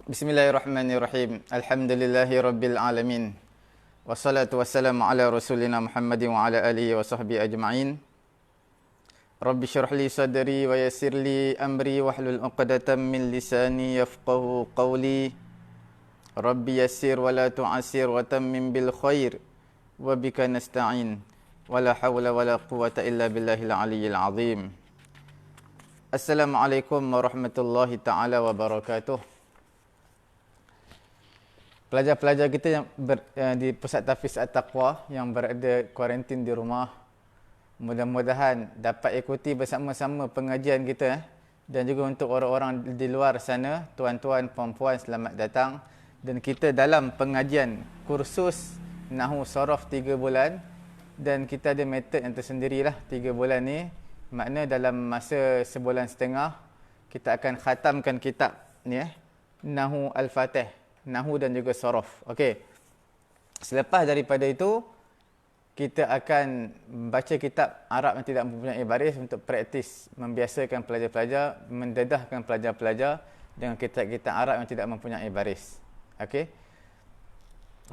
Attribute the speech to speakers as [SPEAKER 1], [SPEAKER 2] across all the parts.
[SPEAKER 1] Bismillahirrahmanirrahim. Alhamdulillahi rabbil alamin. Wassalatu wassalamu ala rasulina Muhammadin wa ala alihi wa sahbihi ajma'in. Rabbi syrah li sadri wa yassir li amri wahlul 'uqdatam min lisani yafqahu qawli. Rabbi yassir wa la tu'assir wa tammim bil khair wa bika nasta'in. Wa la hawla wa la quwwata illa billahil aliyyil azim. Assalamualaikum warahmatullahi taala wabarakatuh. Pelajar-pelajar kita yang di Pusat Tahfiz At-Taqwa yang berada kuarantin di rumah, mudah-mudahan dapat ikuti bersama-sama pengajian kita. Dan juga untuk orang-orang di luar sana, tuan-tuan, puan-puan, selamat datang. Dan kita dalam pengajian kursus Nahwu Sharaf 3 bulan. Dan kita ada metod yang tersendirilah 3 bulan ni. Makna dalam masa sebulan setengah, kita akan khatamkan kitab ni Nahwu Al-Fatih. Nahwu dan juga Sharaf. Okey. Selepas daripada itu, kita akan baca kitab Arab yang tidak mempunyai baris untuk praktis membiasakan pelajar-pelajar, mendedahkan pelajar-pelajar dengan kitab-kitab Arab yang tidak mempunyai baris. Okey.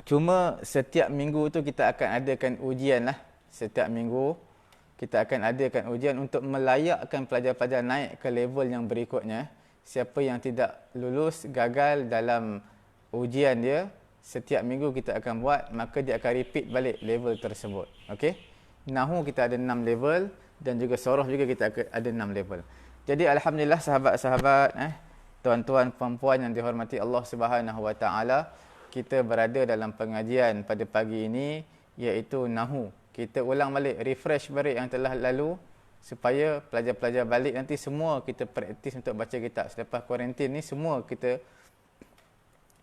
[SPEAKER 1] Cuma setiap minggu tu kita akan adakan ujian lah. Setiap minggu kita akan adakan ujian untuk melayakkan pelajar-pelajar naik ke level yang berikutnya. Siapa yang tidak lulus, gagal dalam ujian dia, setiap minggu kita akan buat, maka dia akan repeat balik level tersebut. Okey. Nahwu kita ada 6 level dan juga Sharaf juga kita ada 6 level. Jadi alhamdulillah sahabat-sahabat, tuan-tuan, puan-puan yang dihormati Allah Subhanahu Wa Taala, kita berada dalam pengajian pada pagi ini iaitu Nahwu. Kita ulang balik, refresh balik yang telah lalu supaya pelajar-pelajar balik nanti semua kita praktis untuk baca kitab. Selepas kuarantin ni semua kita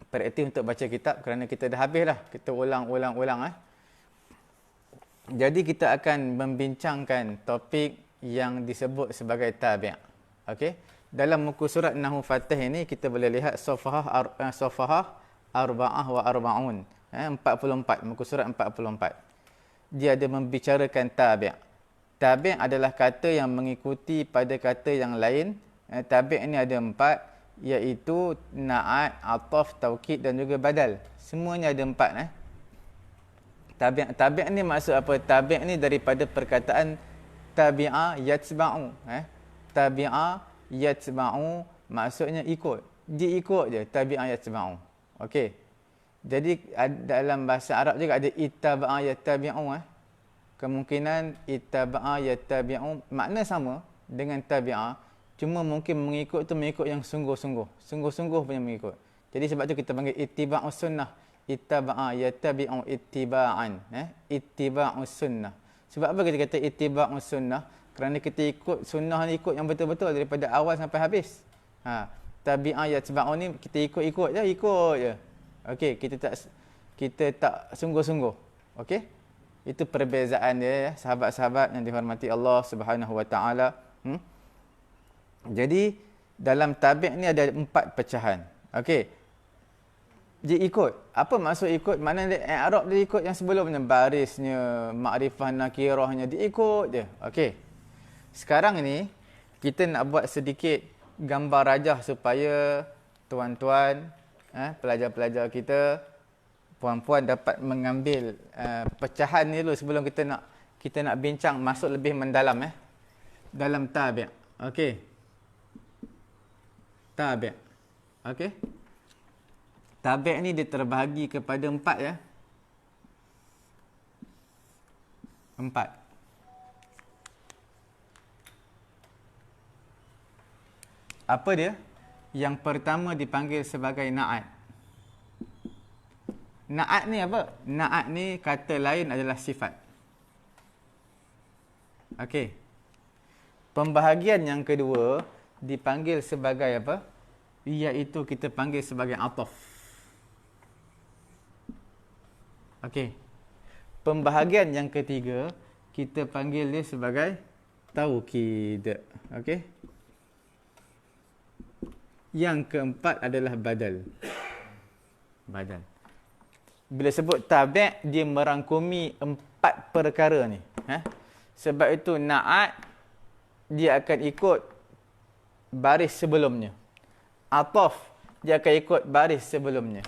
[SPEAKER 1] praktis untuk baca kitab kerana kita dah habis dah. Kita ulang-ulang. Jadi kita akan membincangkan topik yang disebut sebagai tabi'. Okey. Dalam muka surat Nahwu Fatih ini kita boleh lihat safhah arba'ah wa arba'un. 44, muka surat 44. Dia ada membicarakan tabi'. Tabi' adalah kata yang mengikuti pada kata yang lain. Tabi' ini ada 4, iaitu na'at, ataf, taukid dan juga badal. Semuanya ada 4. Tabi' ni maksud apa? Tabi' ni daripada perkataan tabi'a yatsba'u. Tabi'a yatsba'u maksudnya ikut. Dia ikut je, tabi'a yatsba'u. Okey. Jadi dalam bahasa Arab juga ada ittaba'a yattabi'u. Kemungkinan ittaba'a yattabi'u makna sama dengan tabi'a. Cuma mungkin mengikut tu mengikut yang sungguh-sungguh. Sungguh-sungguh punya mengikut. Jadi sebab tu kita panggil ittiba'us sunnah. Ittaba'a yattabi'u ittiba'an. Ittiba'us sunnah. Sebab apa kita kata ittiba'us sunnah? Kerana kita ikut sunnah ni, ikut yang betul-betul daripada awal sampai habis. Tabi'a yattabi'u ni kita ikut-ikut je, ikut je. Okey, kita tak sungguh-sungguh. Okey? Itu perbezaan dia, sahabat-sahabat yang dihormati Allah Subhanahu Wa Taala. Jadi dalam tabi' ni ada 4 pecahan. Okey. Dia ikut. Apa maksud ikut? Mana dia i'rab dia ikut yang sebelumnya, barisnya, makrifah nakirahnya, dia ikut je. Okey. Sekarang ni kita nak buat sedikit gambar rajah supaya tuan-tuan, pelajar-pelajar kita, puan-puan dapat mengambil pecahan ni dulu sebelum kita nak bincang masuk lebih mendalam dalam tabi'. Okey. Tabi'. Okey. Tabi' ni dia terbahagi kepada 4 ya. 4. Apa dia? Yang pertama dipanggil sebagai na'at. Na'at ni apa? Na'at ni kata lain adalah sifat. Okey. Pembahagian yang kedua dipanggil sebagai apa? Iaitu kita panggil sebagai ataf. Okey. Pembahagian yang ketiga kita panggil dia sebagai taukid. Okey. Yang keempat adalah badal. Badal. Bila sebut tabi', dia merangkumi 4 perkara ni. Sebab itu na'at dia akan ikut baris sebelumnya. Ataf dia akan ikut baris sebelumnya.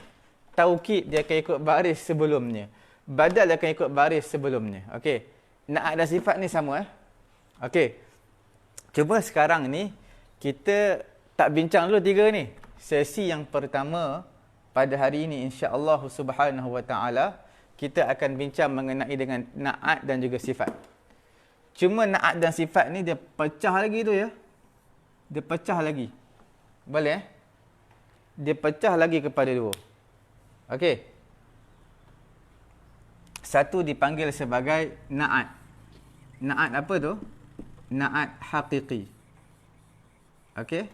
[SPEAKER 1] Taukid dia akan ikut baris sebelumnya. Badal akan ikut baris sebelumnya. Okey. Na'at dan sifat ni sama Okey. Cuma sekarang ni kita tak bincang dulu tiga ni. Sesi yang pertama pada hari ini insya-Allah Subhanahu wa taala kita akan bincang mengenai dengan na'at dan juga sifat. Cuma na'at dan sifat ni dia pecah lagi tu ya. Dia pecah lagi. Boleh Dia pecah lagi kepada dua. Okey. Satu dipanggil sebagai na'at. Na'at apa tu? Na'at haqiqi. Okey.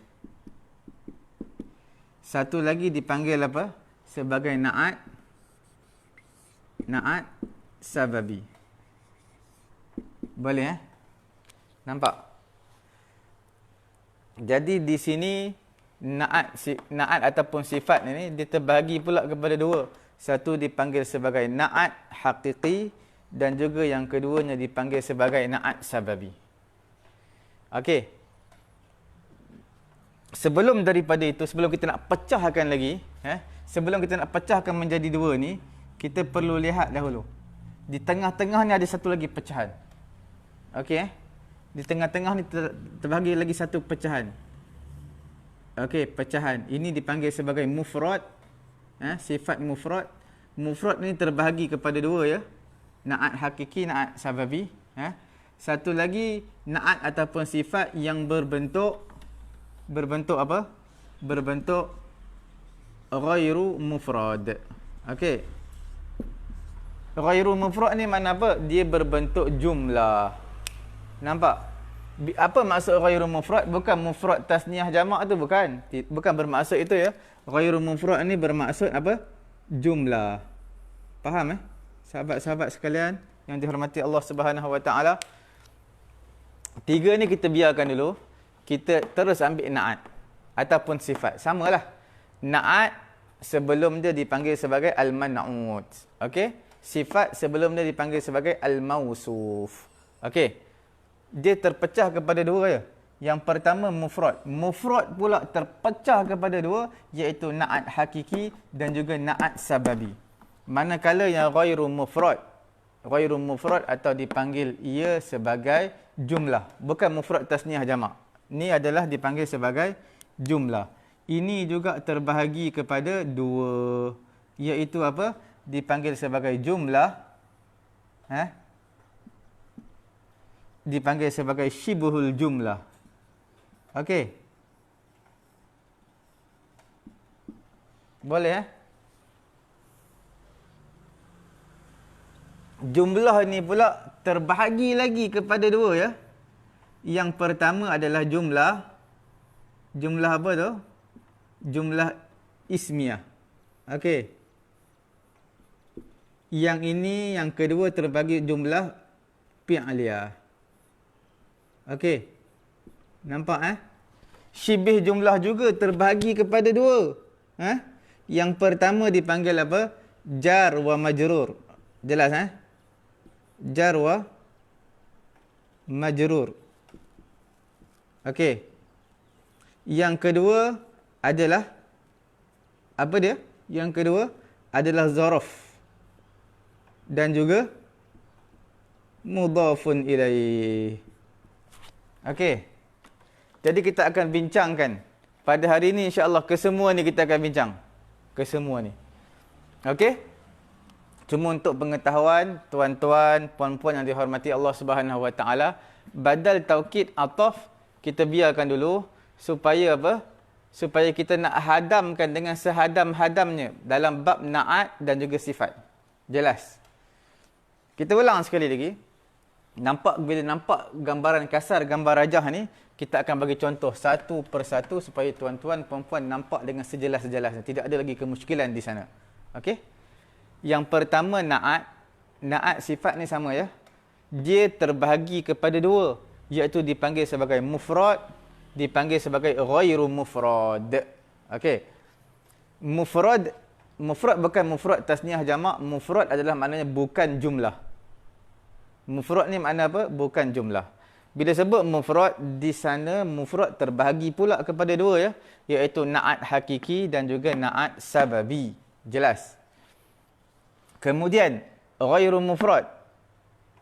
[SPEAKER 1] Satu lagi dipanggil apa? Sebagai na'at sababi. Boleh Nampak? Jadi di sini na'at ataupun sifat ini dia terbahagi pula kepada dua. Satu dipanggil sebagai na'at haqiqi dan juga yang keduanya dipanggil sebagai na'at sababi. Okey. Sebelum daripada itu, sebelum kita nak pecahkan lagi, sebelum kita nak pecahkan menjadi dua ni, kita perlu lihat dahulu. Di tengah-tengah ni ada satu lagi pecahan. Okey Di tengah-tengah ni terbahagi lagi satu pecahan. Okey, pecahan. Ini dipanggil sebagai mufrad. Sifat mufrad. Mufrad ni terbahagi kepada dua ya. Na'at hakiki, na'at sababi. Satu lagi na'at ataupun sifat yang berbentuk apa? Berbentuk ghairu mufrad. Okey. Ghairu mufrad ni mana apa? Dia berbentuk jumlah. Nampak? Apa maksud ghairu mufrad? Bukan mufrad tasniah jamak tu, bukan. Bukan bermaksud itu ya. Ghairu mufrad ni bermaksud apa? Jumlah. Faham sahabat-sahabat sekalian yang dihormati Allah Subhanahu wa taala. Tiga ni kita biarkan dulu. Kita terus ambil na'at ataupun sifat. Samalah. Na'at sebelum dia dipanggil sebagai al-man'ut. Okey? Sifat sebelum dia dipanggil sebagai al-mausuf. Okey. Dia terpecah kepada dua ya. Yang pertama mufrad. Mufrad pula terpecah kepada dua, iaitu na'at hakiki dan juga na'at sababi. Manakala yang ghairu mufrad atau dipanggil ia sebagai jumlah. Bukan mufrad tasniah jamak. Ini adalah dipanggil sebagai jumlah. Ini juga terbahagi kepada dua. Iaitu apa? Dipanggil sebagai jumlah. Dipanggil sebagai syibhul jumlah. Okey. Boleh Jumlah ni pula terbahagi lagi kepada dua ya. Yang pertama adalah jumlah apa tu? Jumlah ismiyah. Okey. Yang ini yang kedua terbagi jumlah fi'liyah. Okey. Nampak Syibih jumlah juga terbahagi kepada dua. Yang pertama dipanggil apa? Jar wa majrur. Jelas Jar wa majrur. Okey. Yang kedua adalah apa dia? Yang kedua adalah zaraf dan juga mudhafun ilaih. Okey. Jadi kita akan bincangkan pada hari ini insya-Allah kesemua ni kita akan bincang. Kesemua ni. Okey? Cuma untuk pengetahuan tuan-tuan, puan-puan yang dihormati Allah Subhanahu wa taala, badal taukid ataf kita biarkan dulu supaya apa? Supaya kita nak hadamkan dengan sehadam-hadamnya dalam bab na'at dan juga sifat. Jelas? Kita ulang sekali lagi. Bila nampak gambaran kasar, gambar rajah ni, kita akan bagi contoh satu persatu supaya tuan-tuan, puan-puan nampak dengan sejelas-jelasnya. Tidak ada lagi kemusykilan di sana. Okey? Yang pertama na'at. Na'at sifat ni sama ya. Dia terbahagi kepada dua. Iaitu dipanggil sebagai mufrad. Dipanggil sebagai ghairu mufrad. Okey. Mufrad bukan mufrad tasniah jamak. Mufrad adalah maknanya bukan jumlah. Mufrad ni makna apa? Bukan jumlah. Bila sebut mufrad, di sana mufrad terbahagi pula kepada dua ya, iaitu na'at hakiki dan juga na'at sababi. Jelas. Kemudian ghairu mufrad,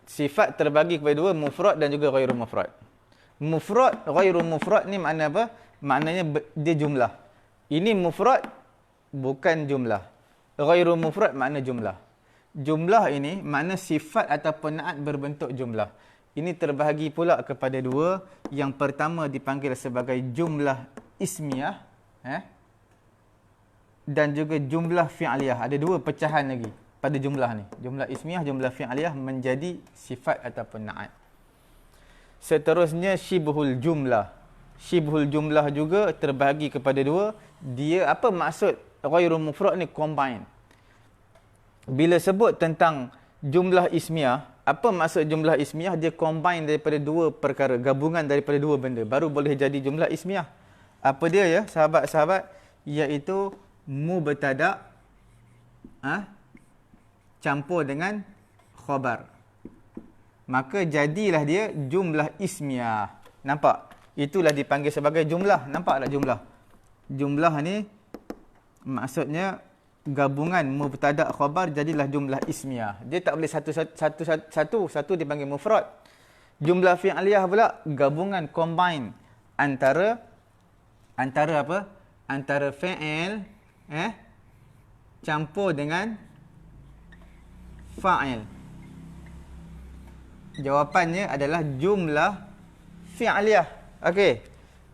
[SPEAKER 1] sifat terbagi kepada dua, mufrad dan juga ghairu mufrad. Mufrad, ghairu mufrad ni makna apa? Maknanya dia jumlah. Ini mufrad bukan jumlah. Ghairu mufrad makna jumlah. Jumlah ini makna sifat ataupun na'at berbentuk jumlah. Ini terbahagi pula kepada dua. Yang pertama dipanggil sebagai jumlah ismiyah, dan juga jumlah fi'liyah. Ada dua pecahan lagi pada jumlah ni. Jumlah ismiyah, jumlah fi'liyah menjadi sifat ataupun na'at. Seterusnya syibhul jumlah. Syibhul jumlah juga terbahagi kepada dua. Dia apa maksud ghairu mufrad ni? Combine. Bila sebut tentang jumlah ismiyah, apa maksud jumlah ismiyah? Dia combine daripada dua perkara, gabungan daripada dua benda, baru boleh jadi jumlah ismiyah. Apa dia ya, sahabat-sahabat? Iaitu mubtada' campur dengan khabar. Maka jadilah dia jumlah ismiyah. Nampak? Itulah dipanggil sebagai jumlah. Nampak tak jumlah? Jumlah ni maksudnya gabungan mubtada' khabar, jadilah jumlah ismiyah. Dia tak boleh satu dipanggil mufrad. Jumlah fi'liyah pula gabungan, combine antara apa? Antara fi'il campur dengan fa'il. Jawapannya adalah jumlah fi'liyah. Okey.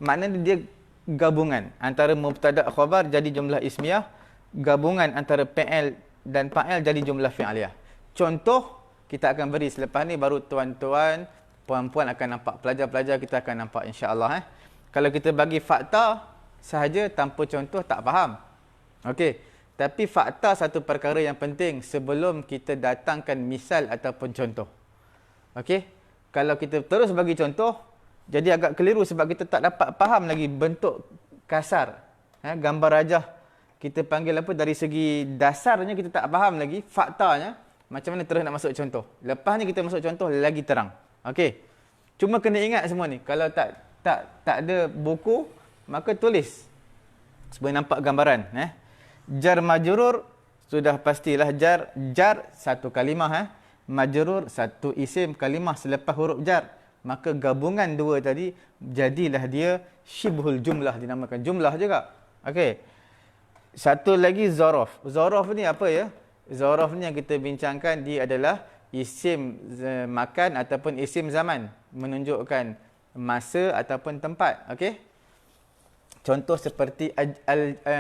[SPEAKER 1] Maknanya dia gabungan antara mubtada' khabar jadi jumlah ismiyah. Gabungan antara fi'il dan fa'il jadi jumlah fi'liyah. Contoh kita akan beri selepas ni, baru tuan-tuan, puan-puan akan nampak, pelajar-pelajar kita akan nampak insya-Allah. Kalau kita bagi fakta sahaja tanpa contoh tak faham. Okey. Tapi fakta satu perkara yang penting sebelum kita datangkan misal ataupun contoh. Okey. Kalau kita terus bagi contoh, jadi agak keliru sebab kita tak dapat faham lagi bentuk kasar. Gambar rajah kita panggil apa, dari segi dasarnya kita tak faham lagi, faktanya macam mana terus nak masuk contoh. Lepas ni kita masuk contoh lagi terang. Okey. Cuma kena ingat semua ni. Kalau tak ada buku, maka tulis supaya nampak gambaran. Jar majrur sudah pastilah jar satu kalimah, majrur satu isim kalimah selepas huruf jar. Maka gabungan dua tadi jadilah dia syibhul jumlah, dinamakan jumlah juga. Okey. Satu lagi zaraf. Zaraf ni apa ya? Zaraf ni yang kita bincangkan, dia adalah isim makan ataupun isim zaman, menunjukkan masa ataupun tempat. Okey. Contoh seperti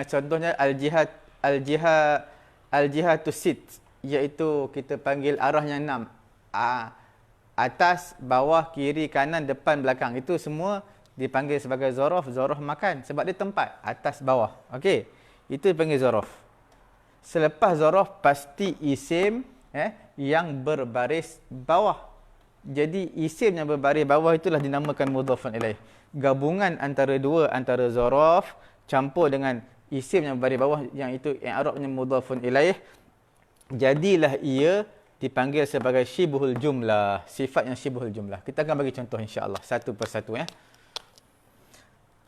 [SPEAKER 1] contohnya al-jihatus sit, iaitu kita panggil arah yang 6. Atas, bawah, kiri, kanan, depan, belakang. Itu semua dipanggil sebagai zaraf, zaraf makan sebab dia tempat, atas, bawah. Okey. Itu dipanggil zaraf. Selepas zaraf pasti isim yang berbaris bawah. Jadi isim yang berbaris bawah itulah dinamakan mudhafun ilaih. Gabungan antara dua, antara zaraf campur dengan isim yang berbaris bawah, yang itu i'rabnya mudhafun ilaih, jadilah ia dipanggil sebagai syibhul jumlah, sifat yang syibhul jumlah. Kita akan bagi contoh insya-Allah satu persatu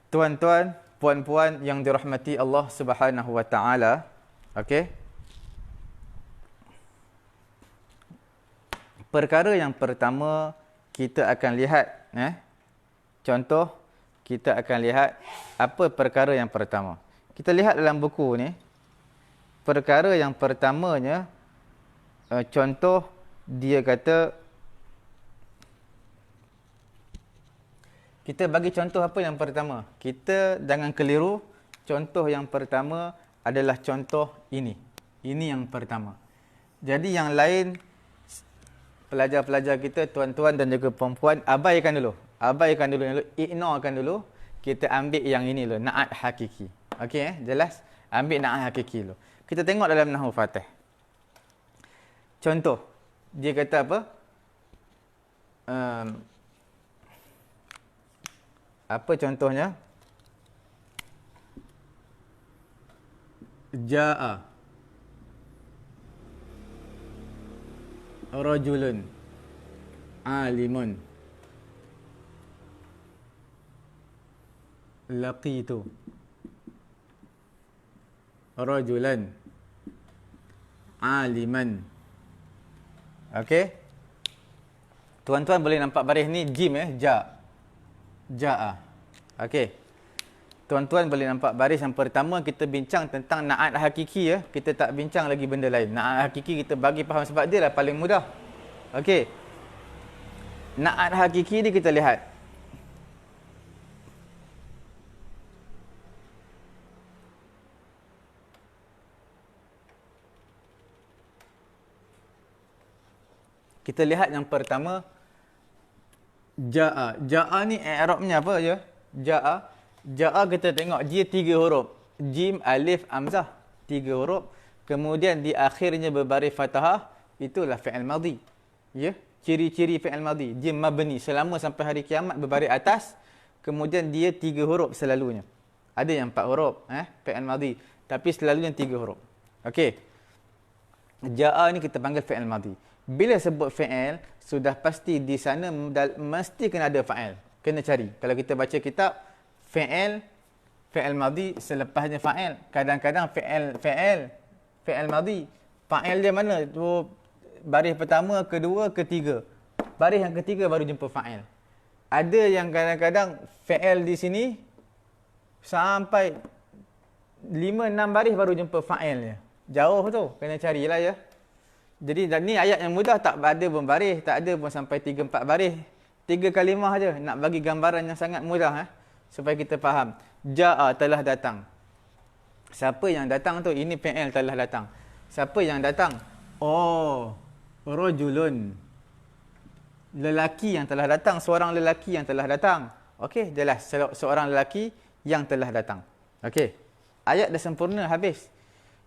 [SPEAKER 1] Tuan-tuan, puan-puan yang dirahmati Allah Subhanahu wa taala. Okey. Perkara yang pertama kita akan lihat contoh, kita akan lihat apa perkara yang pertama. Kita lihat dalam buku ni. Perkara yang pertamanya, contoh dia kata, kita bagi contoh apa yang pertama. Kita jangan keliru. Contoh yang pertama adalah contoh ini. Ini yang pertama. Jadi yang lain, pelajar-pelajar kita, tuan-tuan dan juga perempuan, abaikan dulu. Ignorekan dulu. Kita ambil yang ini dulu, na'at hakiki. Okey, jelas? Ambil na'at hakiki dulu. Kita tengok dalam Nahwu Fatih. Contoh, dia kata apa? Apa contohnya? Ja'a rajulun alimun laqitu rajulan aliman. Okey. Tuan-tuan boleh nampak baris ni jim ja'a. Okey. Tuan-tuan boleh nampak baris yang pertama kita bincang tentang na'at hakiki ya. Kita tak bincang lagi benda lain. Na'at hakiki kita bagi faham sebab dia lah paling mudah. Okey. Na'at hakiki ni kita lihat. Kita lihat yang pertama ja'a. Ja'a ni i'rabnya apa je? Ja'a kita tengok dia 3 huruf. Jim, alif, hamzah. 3 huruf. Kemudian di akhirnya berbaris fathah. Itulah fi'il madhi. Ya? Ciri-ciri fi'il madhi. Dia mabni. Selama sampai hari kiamat berbaris atas. Kemudian dia 3 huruf selalunya. Ada yang 4 huruf. Fi'il madhi. Tapi selalunya 3 huruf. Okey. Ja'a ni kita panggil fi'il madhi. Bila sebut fi'il, sudah pasti di sana mesti kena ada fa'il. Kena cari. Kalau kita baca kitab, fi'il madhi, selepasnya fa'il. Kadang-kadang fi'il madhi. Fa'il dia mana? Tu baris pertama, kedua, ketiga. Baris yang ketiga baru jumpa fa'il. Ada yang kadang-kadang fi'il di sini sampai 5-6 baris baru jumpa fa'ilnya. Jauh tu, kena carilah ya. Jadi ni ayat yang mudah, tak ada pun baris, tak ada pun sampai 3-4 baris. 3 kalimah je nak bagi gambaran yang sangat mudah supaya kita faham. Ja'a telah datang. Siapa yang datang tu? Ini fi'il telah datang. Siapa yang datang? Oh, rajulun. Lelaki yang telah datang, seorang lelaki yang telah datang. Okey, jelas seorang lelaki yang telah datang. Okey. Ayat dah sempurna habis.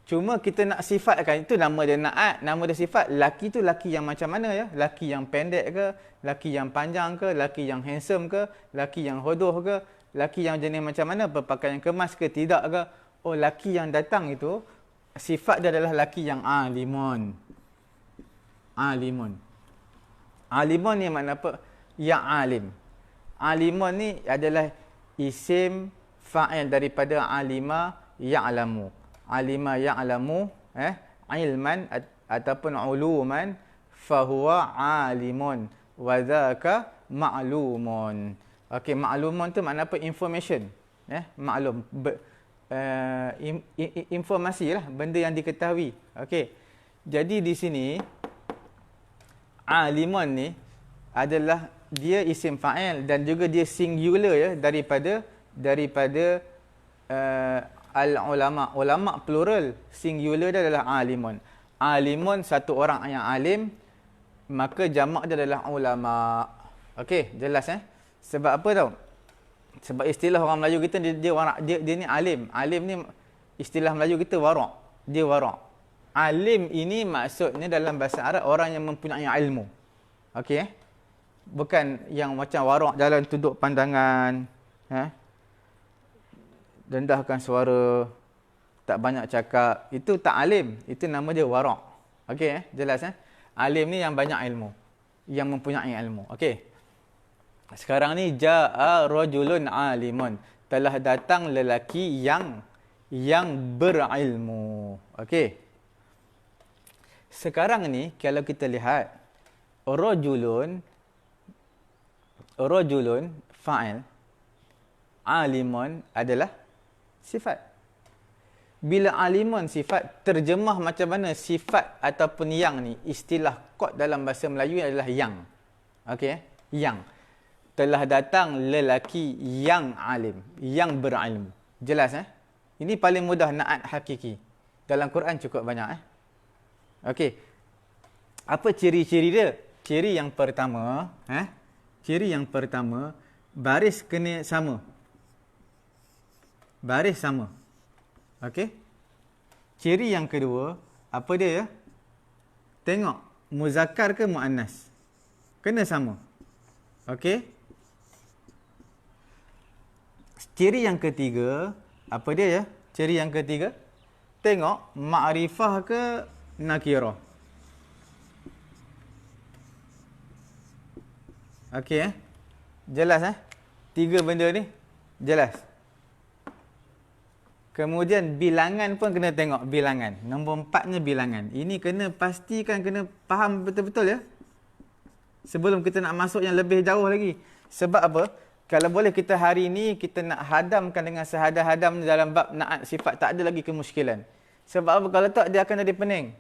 [SPEAKER 1] Cuma kita nak sifatkan, itu nama dia na'at, nama dia sifat. Laki tu laki yang macam mana ya? Laki yang pendek ke? Laki yang panjang ke? Laki yang handsome ke? Laki yang hodoh ke? Laki yang jenis macam mana? Berpakaian kemas ke? Tidak ke? Oh, laki yang datang itu, sifat dia adalah laki yang alimun. Alimun. Alimun ni makna apa? Yang alim. Alimun ni adalah isim fa'il daripada alima ya'lamu. Alima ya'lamu ilman ataupun uluman fahuwa alimun wa dzaka ma'lumun. Okey, ma'lumun tu makna apa? Information. Maklum. Informasi lah, benda yang diketahui. Okey. Jadi di sini alimun ni adalah dia isim fa'il dan juga dia singular ya, daripada al-ulama. Ulama plural, singular dia adalah alimun. Alimun satu orang yang alim, maka jamak dia adalah ulama. Okey, jelas Sebab apa tau? Sebab istilah orang Melayu kita dia ni alim. Alim ni istilah Melayu kita warak. Dia warak. Alim ini maksudnya dalam bahasa Arab orang yang mempunyai ilmu. Okey Bukan yang macam warak jalan tunduk pandangan, rendahkan suara, tak banyak cakap. Itu tak alim. Itu nama dia warak. Okey jelas Alim ni yang banyak ilmu, yang mempunyai ilmu. Okey. Sekarang ni ja'a rajulun alimun. Telah datang lelaki yang berilmu. Okey. Sekarang ni kalau kita lihat rajulun fa'il, alimun adalah sifat. Bila alimun sifat, terjemah macam mana sifat ataupun yang ni, istilah kod dalam bahasa Melayu adalah yang. Okey yang. Telah datang lelaki yang alim, yang berilmu. Jelas Ini paling mudah na'at hakiki. Dalam Quran cukup banyak Okey. Apa ciri-ciri dia? Ciri yang pertama, baris kena sama. Baris sama. Okey. Ciri yang kedua, apa dia ya? Tengok, muzakkar ke muannas? Kena sama. Okey. Ciri yang ketiga, apa dia ya? Ciri yang ketiga, tengok ma'rifah ke nakirah. Okey Jelas 3 benda ni jelas. Kemudian bilangan pun kena tengok bilangan. Nombor 4-nya bilangan. Ini kena pastikan, kena faham betul-betul ya. Sebelum kita nak masuk yang lebih jauh lagi. Sebab apa? Kalau boleh kita hari ni kita nak hadamkan dengan sehadam-hadam dalam bab naat sifat, tak ada lagi kemuskilan. Sebab apa? Kalau tak dia akan jadi pening.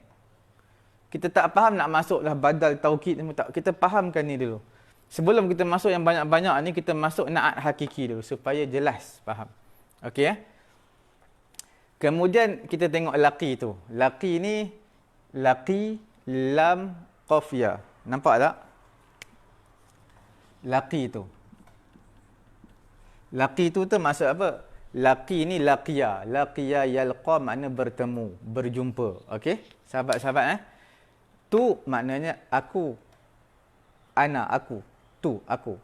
[SPEAKER 1] Kita tak faham nak masuklah badal taukid, kita fahamkan ni dulu. Sebelum kita masuk yang banyak-banyak ni, kita masuk naat hakiki dulu supaya jelas faham. Okey ya. Kemudian kita tengok laqi tu. Laqi ni laqi lam qafiyah. Nampak tak? Laqi tu. Laqi tu maksud apa? Laqi ni laqiya. Laqiya yalqa makna bertemu, berjumpa. Okey? Sahabat-sahabat Tu maknanya aku. Ana aku. Tu aku.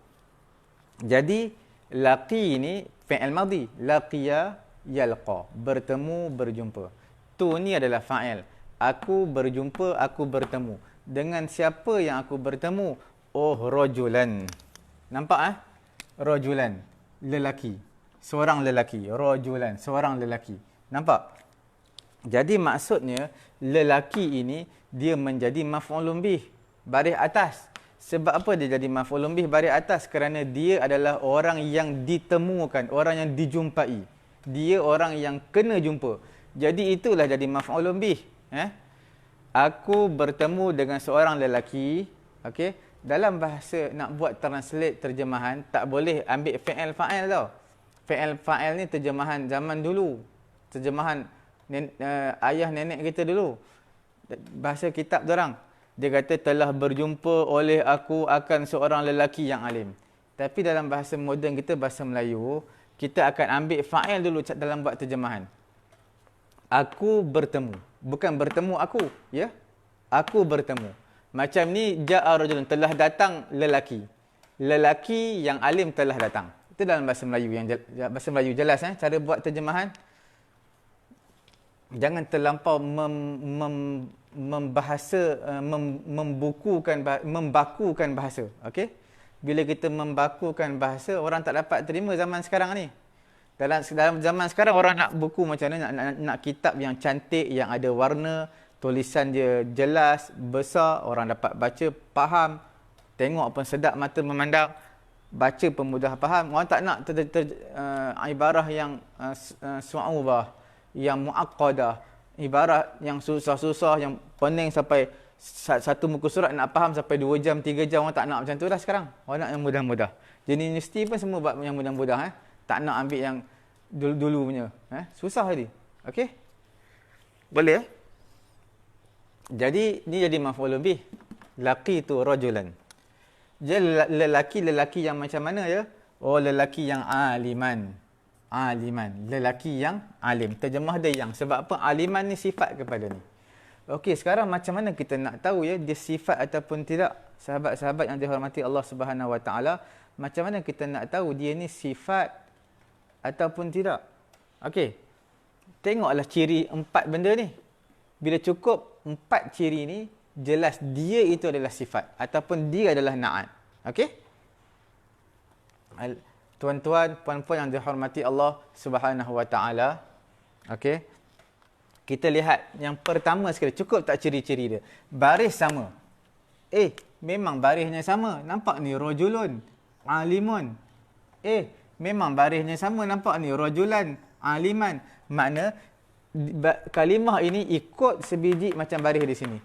[SPEAKER 1] Jadi laqi ni fi'il madhi. Laqiya yalqa, bertemu, berjumpa. Tu ni adalah fa'il. Aku berjumpa, aku bertemu. Dengan siapa yang aku bertemu? Oh, rajulan. Nampak Rajulan, lelaki. Seorang lelaki. Rajulan, seorang lelaki. Nampak? Jadi maksudnya lelaki ini dia menjadi maf'ulun bih, baris atas. Sebab apa dia jadi maf'ulun bih baris atas? Kerana dia adalah orang yang ditemukan, orang yang dijumpai. Dia orang yang kena jumpa. Jadi itulah jadi maf'ulun bih. Aku bertemu dengan seorang lelaki. Okey. Dalam bahasa nak buat translate terjemahan, tak boleh ambil fi'il fa'il tau. Fi'il fa'il ni terjemahan zaman dulu. Terjemahan ayah nenek kita dulu. Bahasa kitab dorang. Dia kata telah berjumpa oleh aku akan seorang lelaki yang alim. Tapi dalam bahasa moden kita, bahasa Melayu, kita akan ambil fa'il dulu dalam buat terjemahan. Aku bertemu. Bukan bertemu aku. Ya? Aku bertemu. Macam ni, ja'a rajulun, telah datang lelaki. Lelaki yang alim telah datang. Itu dalam bahasa Melayu. Bahasa Melayu jelas. Cara buat terjemahan. Jangan terlampau membakukan bahasa. Okey? Bila kita membakukan bahasa, orang tak dapat terima zaman sekarang ni. Dalam zaman sekarang, orang nak buku macam mana, nak kitab yang cantik, yang ada warna, tulisan dia jelas, besar, orang dapat baca, faham, tengok pun sedap mata memandang, baca pun mudah faham. Orang tak nak ibarah yang su'ubah, yang mu'aqqadah, ibarah yang susah-susah, yang pening sampai satu muka surat nak faham sampai 2 jam, 3 jam. Orang tak nak macam tu dah sekarang. Orang nak yang mudah-mudah. Jadi universiti pun semua buat yang mudah-mudah. Tak nak ambil yang dulu punya. Susah tadi. Okey? Boleh? Jadi, ni jadi maf'ulun bih. Laqi tu rajulan. Jadi, lelaki yang macam mana ya? Oh, lelaki yang aliman. Aliman. Lelaki yang alim. Terjemah dia yang. Sebab apa? Aliman ni sifat kepada ni. Okey, sekarang macam mana kita nak tahu ya dia sifat ataupun tidak? Sahabat-sahabat yang dihormati Allah Subhanahu Wa Taala, macam mana kita nak tahu dia ni sifat ataupun tidak? Okey. Tengoklah ciri 4 benda ni. Bila cukup 4 ciri ni, jelas dia itu adalah sifat ataupun dia adalah na'at. Okey? Tuan-tuan, puan-puan yang dihormati Allah Subhanahu Wa Taala. Okey? Kita lihat yang pertama sekali, cukup tak ciri-ciri dia? Baris sama. Memang barisnya sama. Nampak ni rajulun, alimun. Memang barisnya sama. Nampak ni rajulan, aliman. Makna kalimah ini ikut sebiji macam baris di sini.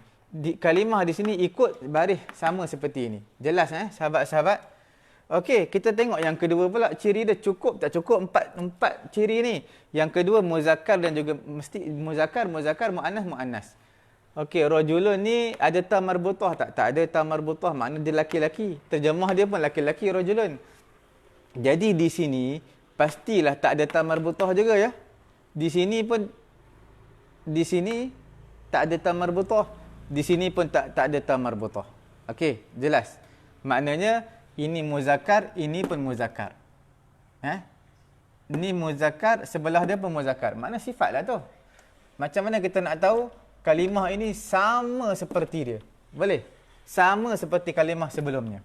[SPEAKER 1] Kalimah di sini ikut baris sama seperti ini. Jelas sahabat-sahabat? Okey, kita tengok yang kedua pula, ciri dia cukup tak cukup empat ciri ni. Yang kedua muzakkar dan juga mesti muzakkar, muannas. Okey, rajulun ni ada ta marbutah tak? Tak ada ta marbutah, makna dia laki-laki. Terjemah dia pun laki-laki rajulun. Jadi di sini pastilah tak ada ta marbutah juga ya. Di sini tak ada ta marbutah. Di sini pun tak ada ta marbutah. Okey, jelas. Maknanya ini muzakkar, ini pun muzakkar. Ini muzakkar, sebelah dia pun muzakkar. Makna sifatlah tu. Macam mana kita nak tahu kalimah ini sama seperti dia? Boleh? Sama seperti kalimah sebelumnya.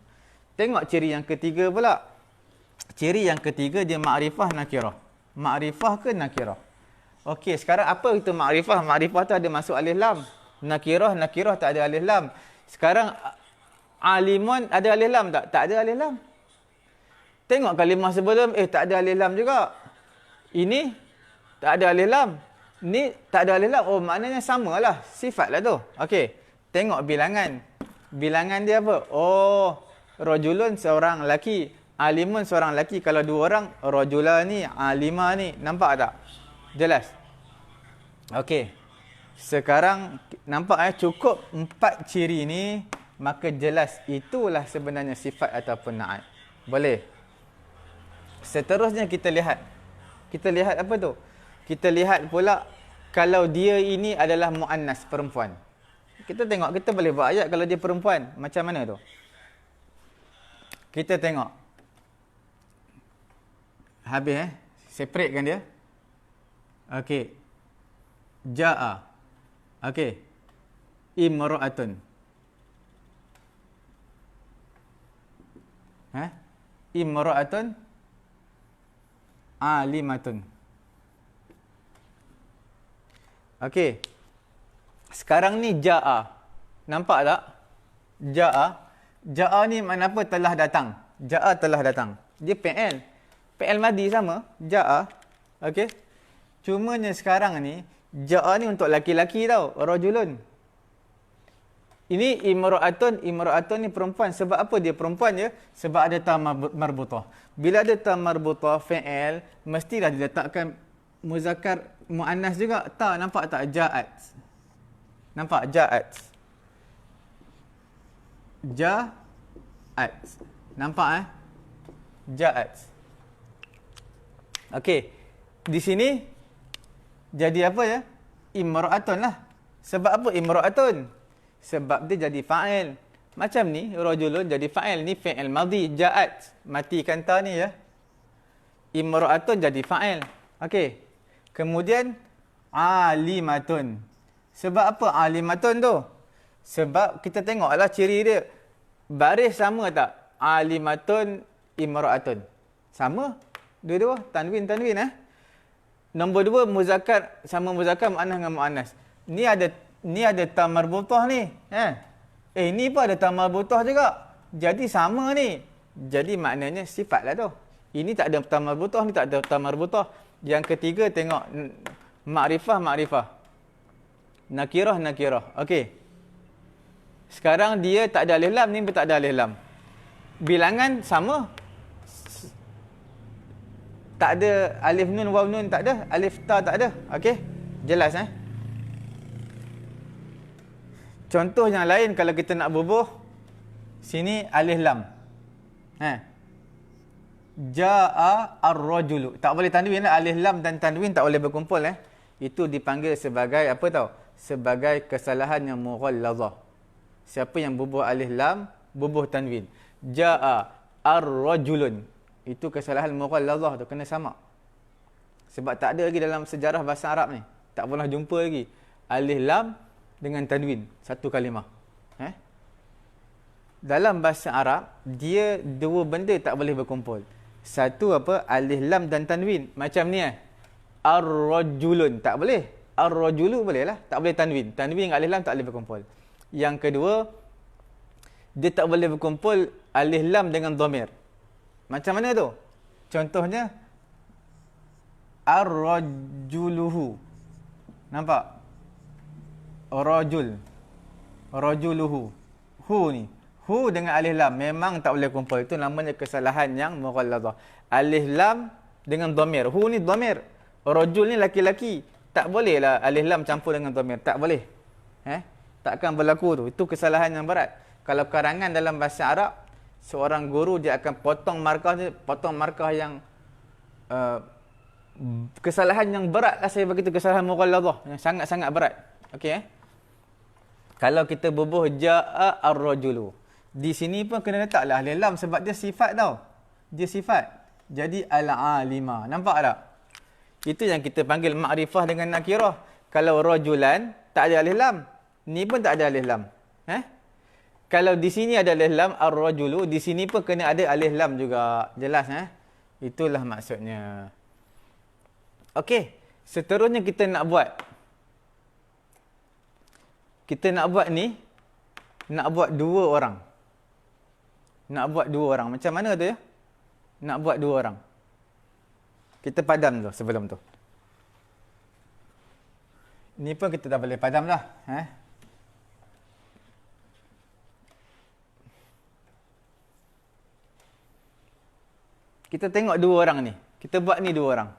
[SPEAKER 1] Tengok ciri yang ketiga pula. Ciri yang ketiga dia ma'rifah nakirah. Ma'rifah ke nakirah? Okey, sekarang apa itu makrifah? Makrifah tu ada masuk alif lam. Nakirah tak ada alif lam. Sekarang alimun ada alif lam tak? Tak ada alif lam. Tengok kalimah sebelum, tak ada alif lam juga. Ini tak ada alif lam. Ni tak ada alif lam. Oh, maknanya samalah. Sifat lah tu. Okey. Tengok bilangan. Bilangan dia apa? Oh, rajulun seorang lelaki. Alimun seorang lelaki. Kalau dua orang, rajula ni, alima ni. Nampak tak? Jelas? Okey. Sekarang nampak cukup 4 ciri ni, maka jelas itulah sebenarnya sifat ataupun na'at. Boleh? Seterusnya kita lihat. Kita lihat apa tu? Kita lihat pula kalau dia ini adalah muannas, perempuan. Kita tengok, kita boleh buat ayat kalau dia perempuan. Macam mana tu? Kita tengok. Habis separatekan dia. Okey. Ja'a. Okey. Imra'atun. Imra'atun alimatun. Okey. Sekarang ni ja'a. Nampak tak? Ja'a. Ja'a ni makna apa? Telah datang. Ja'a telah datang. Dia fi'il. Fi'il madi sama. Ja'a. Okey. Cumanya sekarang ni, ja'a ni untuk laki-laki tau. Rajulun. Ini imra'atun. Imra'atun ni perempuan. Sebab apa dia perempuan je? Sebab ada ta marbutah. Bila ada ta marbutah fi'il, mestilah diletakkan muzakkar muannas juga. Ta, nampak tak? Ja'at. Nampak? Ja'at. Ja'at. Nampak Ja'at. Okey. Di sini jadi apa ya? Imra'atun lah. Sebab apa imra'atun? Sebab dia jadi fa'il. Macam ni, rajulun jadi fa'il. Ni fi'il madhi, ja'at. Matikan ta ni ya. Imra'atun jadi fa'il. Okey. Kemudian, alimatun. Sebab apa alimatun tu? Sebab kita tengoklah ciri dia. Baris sama tak? Alimatun, imra'atun. Sama? Dua-dua? Tanwin. Nombor 2, muzakkar sama muzakkar, muannas dengan muannas. Ni ada ta marbutah ni. Ni pun ada ta marbutah juga. Jadi sama ni. Jadi maknanya sifat lah tu. Ini tak ada ta marbutah, ni tak ada ta marbutah. Yang ketiga tengok makrifah. Nakirah. Okey. Sekarang dia tak ada alif lam, ni pun tak ada alif lam. Bilangan sama. Tak ada alif nun, waw nun tak ada. Alif ta tak ada. Okey? Jelas Contoh yang lain kalau kita nak bubuh. Sini alif lam. Ja'a ar-rajulu. Tak boleh tanwin lah. Alif lam dan tanwin tak boleh berkumpul Itu dipanggil sebagai apa tau? Sebagai kesalahan yang mughallazah. Siapa yang bubuh alif lam, bubuh tanwin. Ja'a ar-rajulun. Itu kesalahan mughallazah tu, kena sama. Sebab tak ada lagi dalam sejarah bahasa Arab ni. Tak pernah jumpa lagi alif lam dengan tanwin satu kalimah. Dalam bahasa Arab, dia dua benda tak boleh berkumpul. Satu apa? Alif lam dan tanwin. Macam ni ar-rajulun tak boleh. Ar-rajulu boleh lah. Tak boleh tanwin. Tanwin dengan alif lam tak boleh berkumpul. Yang kedua, dia tak boleh berkumpul alif lam dengan dhamir. Macam mana tu? Contohnya ar-rajuluhu. Nampak? Rajuluhu. Hu ni. Hu dengan alif lam memang tak boleh kumpul. Itu namanya kesalahan yang mughallazah. Alif lam dengan dhamir. Hu ni dhamir. Rajul ni laki-laki. Tak bolehlah alif lam campur dengan dhamir. Tak boleh. Takkan berlaku tu. Itu kesalahan yang berat. Kalau karangan dalam bahasa Arab, seorang guru dia akan potong markah yang kesalahan yang berat lah saya bagi tu, kesalahan mughallazah yang sangat-sangat berat. Okey Kalau kita bubuh ja'a ar-rajulu. Di sini pun kena letaklah alif lam sebab dia sifat tau. Dia sifat. Jadi al-alima. Nampak tak? Itu yang kita panggil makrifah dengan nakirah. Kalau rajulan tak ada alif lam. Ni pun tak ada alif lam. Kalau di sini ada alif lam ar-rajulu, di sini pun kena ada alif lam juga. Jelas Itulah maksudnya. Okey. Seterusnya kita nak buat. Kita nak buat ni, nak buat 2 orang. Nak buat 2 orang. Macam mana tu ya? Nak buat 2 orang. Kita padam tu sebelum tu. Ni pun kita dah boleh padam dah. Kita tengok 2 orang ni. Kita buat ni 2 orang.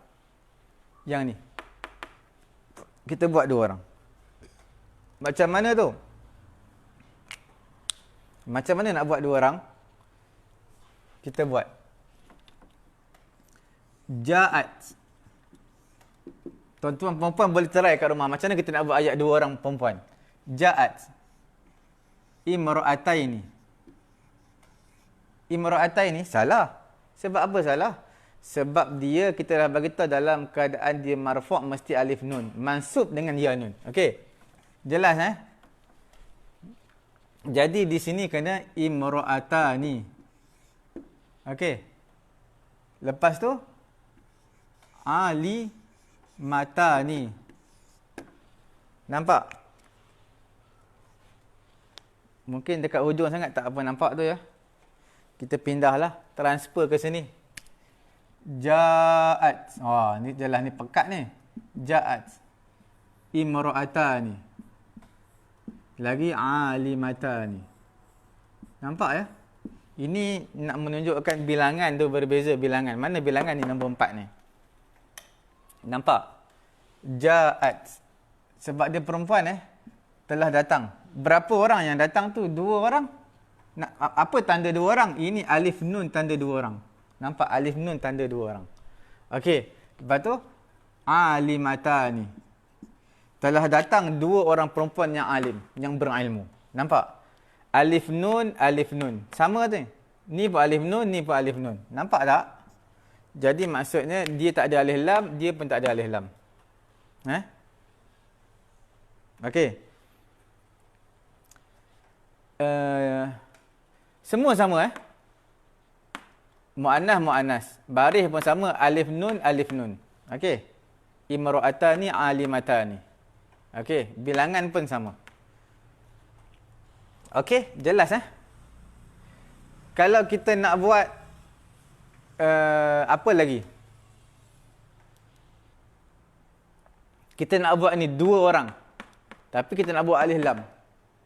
[SPEAKER 1] Yang ni. Kita buat 2 orang. Macam mana tu? Macam mana nak buat 2 orang? Kita buat. Ja'at. Tuan-tuan perempuan boleh try kat rumah. Macam mana kita nak buat ayat 2 orang perempuan? Ja'at. Imra'ataini. Imra'ataini salah. Sebab apa salah? Sebab dia kita dah bagi tahu dalam keadaan dia marfu' mesti alif nun, mansub dengan ya nun. Okey. Jelas Jadi di sini kena imra'atani. Okey. Lepas tu ali matani. Nampak? Mungkin dekat hujung sangat tak apa nampak tu ya. Kita pindahlah, transfer ke sini. Ja'at. Ni jelas ni pekat ni. Ja'at. Imra'atani. Lagi alimatani. Nampak ya? Ini nak menunjukkan bilangan tu berbeza bilangan. Mana bilangan ni nombor 4 ni? Nampak? Ja'at. Sebab dia perempuan telah datang. Berapa orang yang datang tu? 2 orang. Apa tanda 2 orang? Ini alif nun tanda 2 orang. Nampak? Alif nun tanda 2 orang. Okey. Lepas tu alimatani. Telah datang 2 orang perempuan yang alim, yang berilmu. Nampak? Alif nun, alif nun. Sama tu. Ni pun alif nun, ni pun alif nun. Nampak tak? Jadi maksudnya dia tak ada alif lam, dia pun tak ada alif lam. Okey. Semua sama Mu'annas, mu'annas. Baris pun sama, alif nun, alif nun. Okey. Imra'atani, alimatani. Okey, bilangan pun sama. Okey, jelas Kalau kita nak buat apa lagi? Kita nak buat ni 2 orang. Tapi kita nak buat alif lam.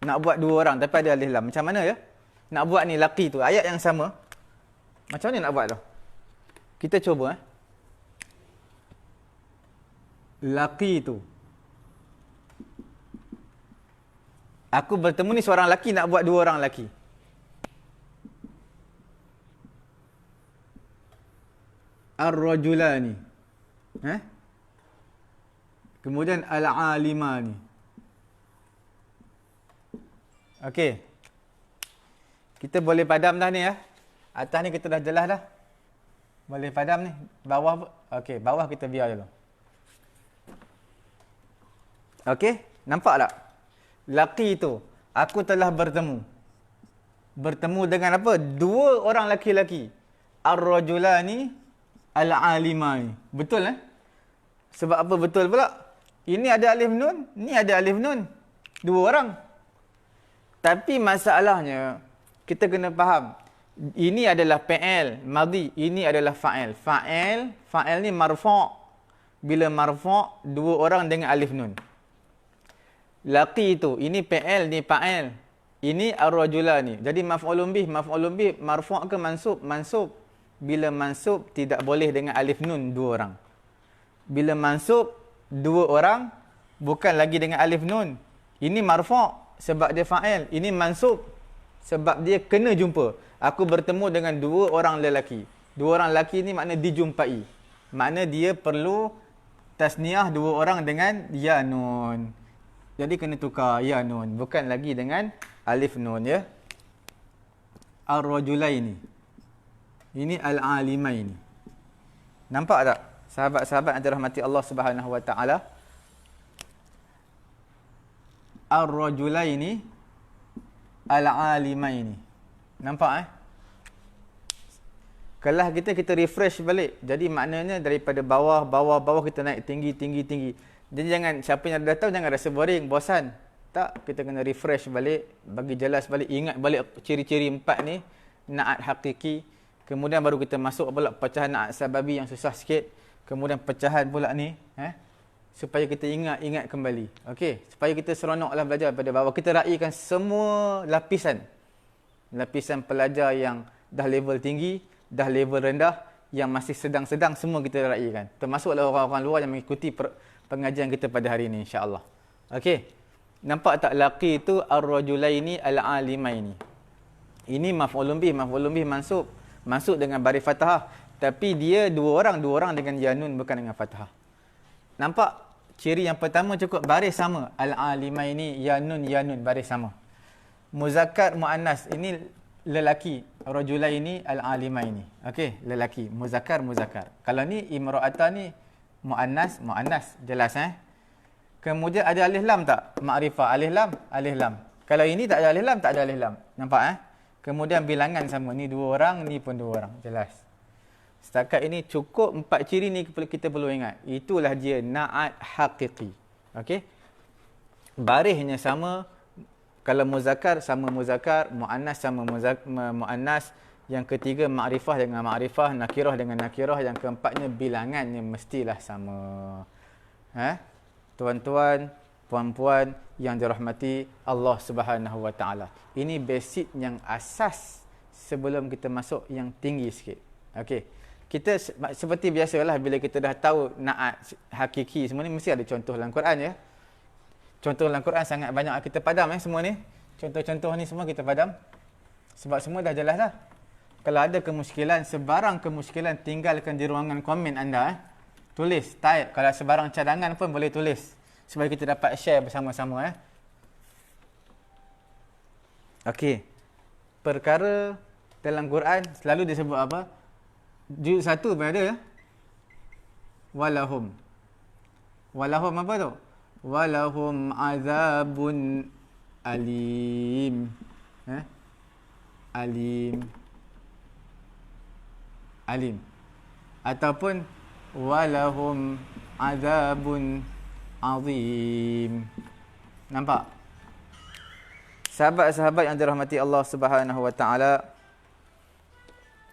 [SPEAKER 1] Nak buat 2 orang tapi ada alif lam. Macam mana ya? Nak buat ni laki tu. Ayat yang sama. Macam mana nak buat tu? Kita cuba Laki tu. Aku bertemu ni seorang laki, nak buat 2 orang laki. Ar-rajulani. Kemudian al-alimani. Okey. Kita boleh padam dah ni Atas ni kita dah jelas dah. Boleh padam ni. Bawah okey, bawah kita biar dulu. Okey, nampak tak? Laki tu, aku telah bertemu. Bertemu dengan apa? 2 orang laki-laki. Ar-rajulani, al-alimani. Betul Sebab apa betul pula? Ini ada alif nun, ni ada alif nun. 2 orang. Tapi masalahnya, kita kena faham. Ini adalah fi'il madhi, ini adalah fa'il. Fa'il ni marfu'. Bila marfu', 2 orang dengan alif nun. Laqi tu, ini fi'il, ni fa'il. Ini ar-rajulani. Jadi maf'ulun bih marfu' ke mansub? Mansub. Bila mansub tidak boleh dengan alif nun 2 orang. Bila mansub 2 orang bukan lagi dengan alif nun. Ini marfu' sebab dia fa'il. Ini mansub sebab dia kena jumpa. Aku bertemu dengan 2 orang lelaki. 2 orang lelaki ni makna dijumpai. Makna dia perlu tasniah 2 orang dengan ya nun. Jadi kena tukar ya nun, bukan lagi dengan alif nun ya. Ar-rajulaini. Ini al-alimaini. Nampak tak? Sahabat-sahabat yang dirahmati Allah Subhanahu wa taala. Ar-rajulaini al-alimaini. Nampak Kelas kita refresh balik. Jadi maknanya daripada bawah kita naik tinggi. Jadi jangan, siapa yang dah tahu jangan rasa boring, bosan. Tak, kita kena refresh balik, bagi jelas balik, ingat balik ciri-ciri 4 ni, naat hakiki. Kemudian baru kita masuk pula pecahan naat sababi yang susah sikit. Kemudian pecahan pula ni, supaya kita ingat kembali. Okey, supaya kita seronoklah belajar pada bawah. Kita raikan semua lapisan pelajar yang dah level tinggi, dah level rendah, yang masih sedang-sedang, semua kita raikan. Termasuklah orang-orang luar yang mengikuti pengajian kita pada hari ini, insya-Allah. Okey. Nampak tak laqi itu ar-rajulaini al-alimaini. Ini maf'ulun bih mansub. Masuk dengan baris fathah, tapi dia dua orang dengan yanun, bukan dengan fathah. Nampak? Ciri yang pertama cukup baris sama. Al-alimaini, yanun, baris sama. Muzakkar, muannas. Ini lelaki. Rajulaini, al-alimaini. Okey, lelaki. Muzakkar. Kalau ni imra'ata ni muannas. Jelas Kemudian ada alif lam tak? Ma'rifah, alif lam. Kalau ini tak ada alif lam, Nampak Kemudian bilangan sama. Ni 2 orang, ni pun 2 orang. Jelas. Setakat ini cukup 4 ciri ni kita perlu ingat. Itulah dia na'at haqiqi. Okey? Barisnya sama. Kalau muzakkar sama muzakkar, muannas sama muannas. Yang ketiga ma'rifah dengan ma'rifah, nakirah dengan nakirah. Yang keempatnya bilangannya mestilah sama. Tuan-tuan, puan-puan yang dirahmati Allah Subhanahu Wa Taala. Ini basic yang asas sebelum kita masuk yang tinggi sikit. Okey. Kita seperti biasalah bila kita dah tahu naat hakiki semua ni, mesti ada contoh dalam Quran ya. Contoh dalam Quran sangat banyak, kita padam semua ni. Contoh-contoh ni semua kita padam. Sebab semua dah jelas dah. Kalau ada kemusykilan, sebarang kemusykilan, tinggalkan di ruangan komen anda Tulis, type. Kalau sebarang cadangan pun boleh tulis. Supaya kita dapat share bersama-sama Okey. Perkara dalam Quran selalu disebut apa? Juz 1 pun ada Walahum. Walahum apa tu? Walahum azabun alim. Alim. Ataupun walahum azabun azim. Nampak? Sahabat-sahabat yang dirahmati Allah Subhanahu Wa Taala,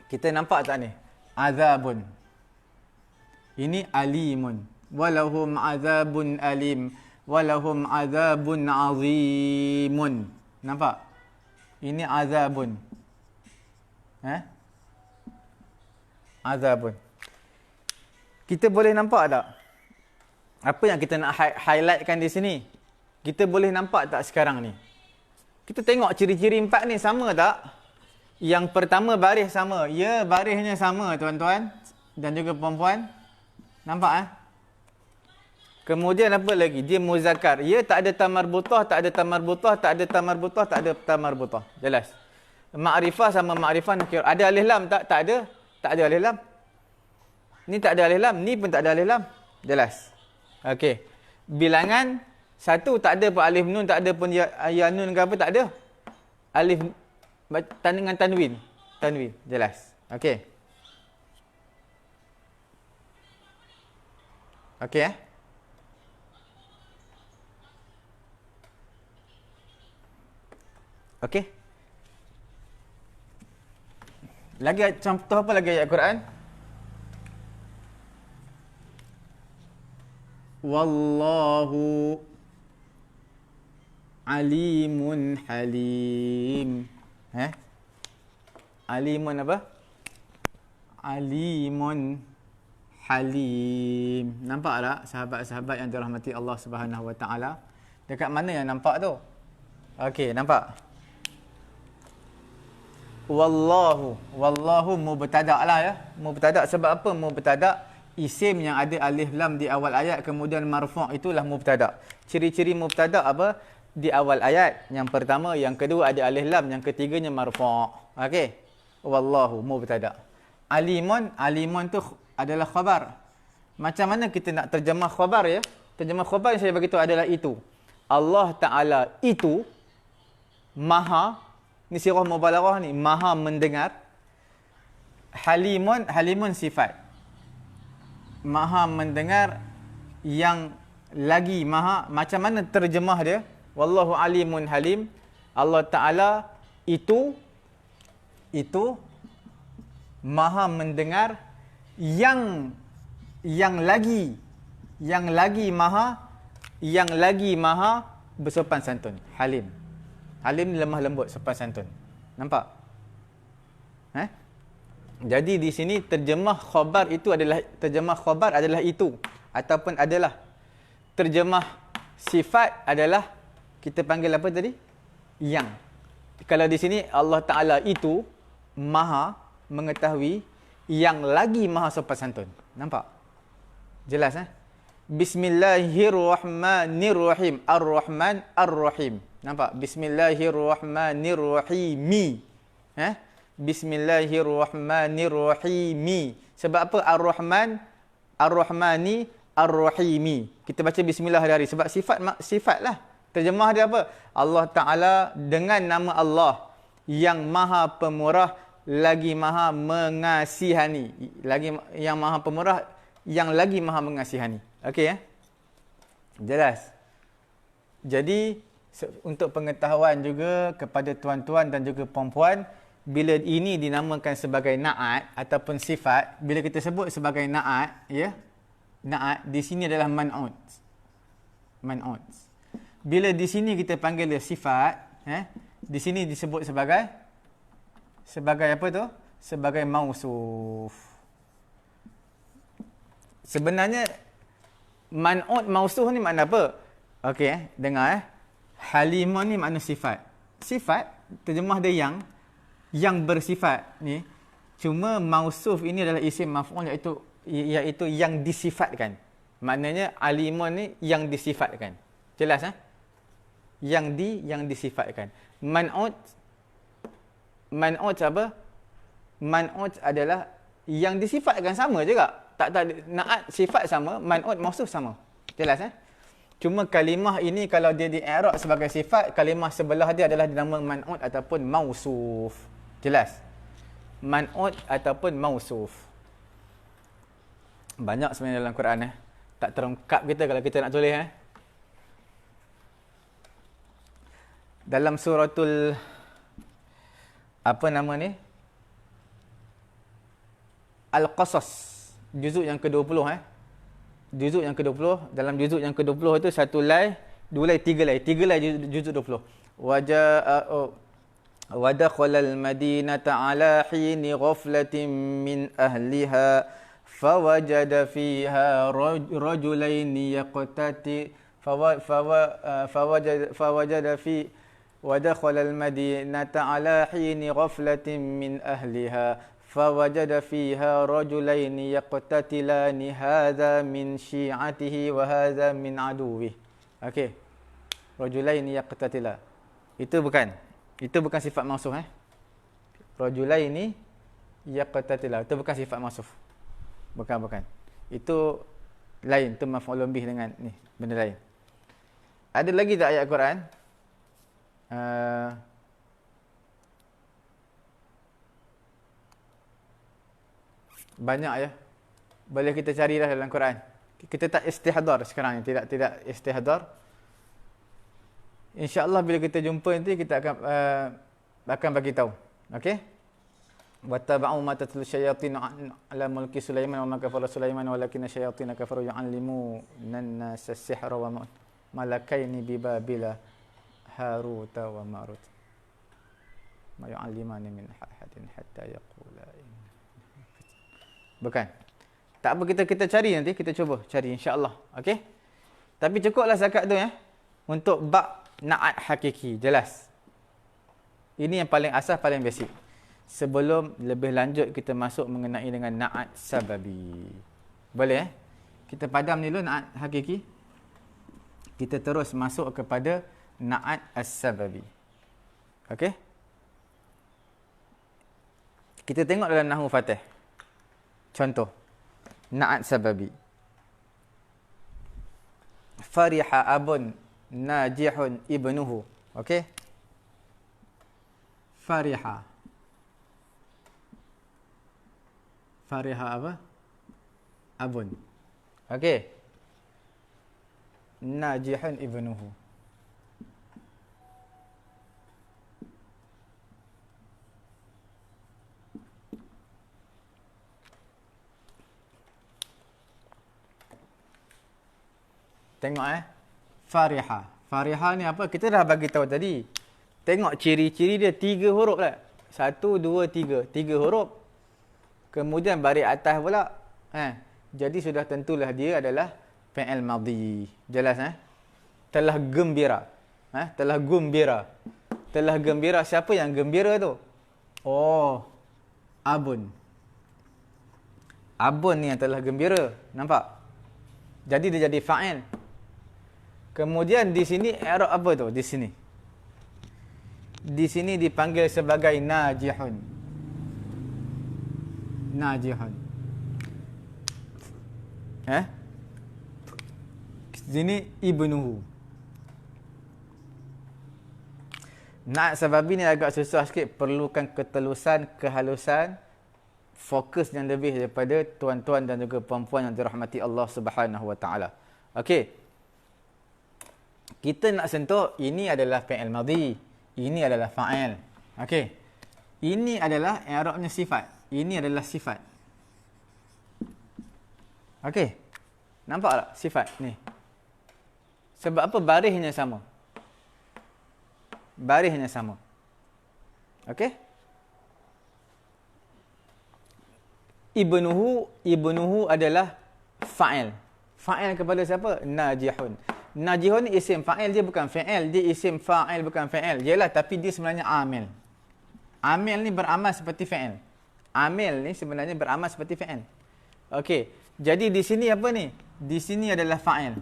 [SPEAKER 1] kita nampak tak ni? Azabun. Ini alimun. Walahum azabun alim. Walahum azabun azimun. Nampak? Ini azabun. Azabun. Kita boleh nampak tak? Apa yang kita nak highlightkan di sini? Kita boleh nampak tak sekarang ni? Kita tengok ciri-ciri 4 ni sama tak? Yang pertama baris sama. Ya, barisnya sama tuan-tuan dan juga puan-puan. Nampak Kemudian apa lagi? Dia muzakkar. Ya, tak ada tamarbutah, tak ada tamarbutah, tak ada tamarbutah, tak ada tamarbutah. Jelas. Ma'rifah sama ma'rifah nakir. Ada alif lam tak? Tak ada. Tak ada alif lam. Ni tak ada alif lam, ni pun tak ada alif lam. Jelas. Okey. Bilangan 1 tak ada pun alif nun, tak ada pun ya nun ke apa, tak ada. Alif dengan tanwin. Tanwin, jelas. Okey. Okey Okey. Lagi contoh apa lagi ayat Quran? Wallahu alimun halim. Alimun apa? Alimun halim. Nampak tak sahabat-sahabat yang dirahmati Allah Subhanahu Wa Taala? Dekat mana yang nampak tu? Okey, nampak? Wallahu mubtada' lah Mubtada' sebab apa mubtada'? Isim yang ada alif lam di awal ayat kemudian marfu' itulah mubtada'. Ciri-ciri mubtada' apa? Di awal ayat. Yang pertama, yang kedua ada alif lam, yang ketiganya marfu'. Okey. Wallahu mubtada'. Alimun tu adalah khabar. Macam mana kita nak terjemah khabar ya? Terjemah khabar yang saya bagi tahu adalah itu. Allah Taala itu maha, ni sirah mubalaghah ni, maha mendengar halimun sifat. Maha mendengar, yang lagi maha. Macam mana terjemah dia? Wallahu alimun halim. Allah Ta'ala itu maha mendengar, yang lagi maha bersopan santun. Halim ni lemah lembut, sopan santun. Nampak? Jadi di sini terjemah khabar adalah itu, ataupun adalah. Terjemah sifat adalah, kita panggil apa tadi? Yang. Kalau di sini Allah Ta'ala itu maha mengetahui, yang lagi maha sopan santun. Nampak? Jelas Bismillahirrahmanirrahim. Ar-Rahman Ar-Rahim. Nampak? Bismillahirrahmanirrahim. Bismillahirrahmanirrahim. Sebab apa Ar-Rahman, Ar-Rahmani, Ar-Rahimi? Kita baca bismillah hari-hari sebab sifat lah. Terjemah dia apa? Allah Ta'ala dengan nama Allah yang maha pemurah, lagi maha mengasihani. Yang maha pemurah, yang lagi maha mengasihani. Okey Jelas. Jadi untuk pengetahuan juga kepada tuan-tuan dan juga puan-puan, bila ini dinamakan sebagai na'at ataupun sifat, bila kita sebut sebagai na'at, na'at di sini adalah man'ut. Bila di sini kita panggil dia sifat, di sini disebut sebagai apa tu? Sebagai mausuf. Sebenarnya man'ut mausuf ni makna apa? Okey dengar Halimun ni makna sifat. Sifat terjemah dia yang bersifat ni. Cuma mausuf ini adalah isim maf'ul, iaitu yang disifatkan. Maknanya alimun ni yang disifatkan. Jelas Yang disifatkan. Man'ut apa? Man'ut adalah yang disifatkan, sama juga. Tak na'at sifat sama, man'ut mausuf sama. Jelas Cuma kalimah ini kalau dia di-i'rab sebagai sifat, kalimah sebelah dia adalah dinama man'ut ataupun mausuf. Jelas? Man'ut ataupun mausuf. Banyak sebenarnya dalam Quran tak terungkap kita kalau kita nak tulis Dalam suratul apa nama ni? Al-Qasas, juzuk yang ke-20 Juzuk yang ke-20, dalam juzuk yang ke-20 itu satu lay, dua lay, tiga lay juzuk 20. Wadakhalal madinata ala hini ghaflatin min ahliha fawajada fiha rajulaini yaqtati fawajada fi wadakhalal madinata ala hini ghaflatin min ahliha فوجد فيها رجلين يقتتلان هذا من شيعته وهذا من عدوه. Okey. Rajulain yaqtatila. Itu bukan sifat mausuf Rajulain yaqtatila. Itu bukan sifat mausuf. Bukan. Itu lain, itu maf'ulun bih dengan ni, benda lain. Ada lagi tak ayat Quran? Banyak boleh kita carilah dalam Quran. Kita tak istihdar sekarang ni, tidak istihdar. Insya-Allah bila kita jumpa nanti kita akan bagi tahu. Okey? Wa taba'u ma tatlu syayatin ala mulki Sulaiman wa ma kafara Sulaiman walakinna syayatin kafaru yu'allimuna an-nasa as-sihra wa malakaini bi Babila Harut wa Marut. Ma yu'allimani min ahadin hatta yaqula. Bukan. Tak apa, kita cari nanti, kita cuba cari insya-Allah. Okey? Tapi cukuplah zakat tu untuk bab na'at hakiki, jelas. Ini yang paling asas, paling basic. Sebelum lebih lanjut kita masuk mengenai dengan na'at sababi. Boleh Kita padam dulu na'at hakiki. Kita terus masuk kepada na'at as-sababi. Okey? Kita tengok dalam Nahwu Fatih. Contoh, na'at sababi. Fariha abun najihun ibnuhu. Okey? Fariha. Fariha apa? Abun. Okey. Najihun ibnuhu. Tengok Fariha. Fariha ni apa? Kita dah bagi tahu tadi. Tengok ciri-ciri dia 3 huruf lah. 1, 2, 3. 3 huruf. Kemudian baris atas pula. Jadi sudah tentulah dia adalah fi'il madhi. Jelas Telah gembira. Telah gembira. Telah gembira. Siapa yang gembira tu? Oh, abun. Abun ni yang telah gembira. Nampak? Jadi dia jadi fa'il. Kemudian di sini i'rab apa tu? Di sini. Di sini dipanggil sebagai najihun. Najihun. Sini ibnuhu. Nak sebab ini agak susah sikit, perlukan ketelusan, kehalusan, fokus yang lebih daripada tuan-tuan dan juga puan-puan yang dirahmati Allah Subhanahu Wa Taala. Okey. Kita nak sentuh ini adalah fi'il madhi, ini adalah fa'il. Okey. Ini adalah i'rabnya sifat. Ini adalah sifat. Okey. Nampak tak sifat ni? Sebab apa? Barisnya sama. Barisnya sama. Okey? Ibnuhu adalah fa'il. Fa'il kepada siapa? Najihun. Najihun ni isim fa'il, dia bukan fi'il. Dia isim fa'il bukan fi'il. Yalah, tapi dia sebenarnya amil. Amil ni beramal seperti fi'il. Amil ni sebenarnya beramal seperti fi'il. Okey. Jadi di sini apa ni? Di sini adalah fa'il.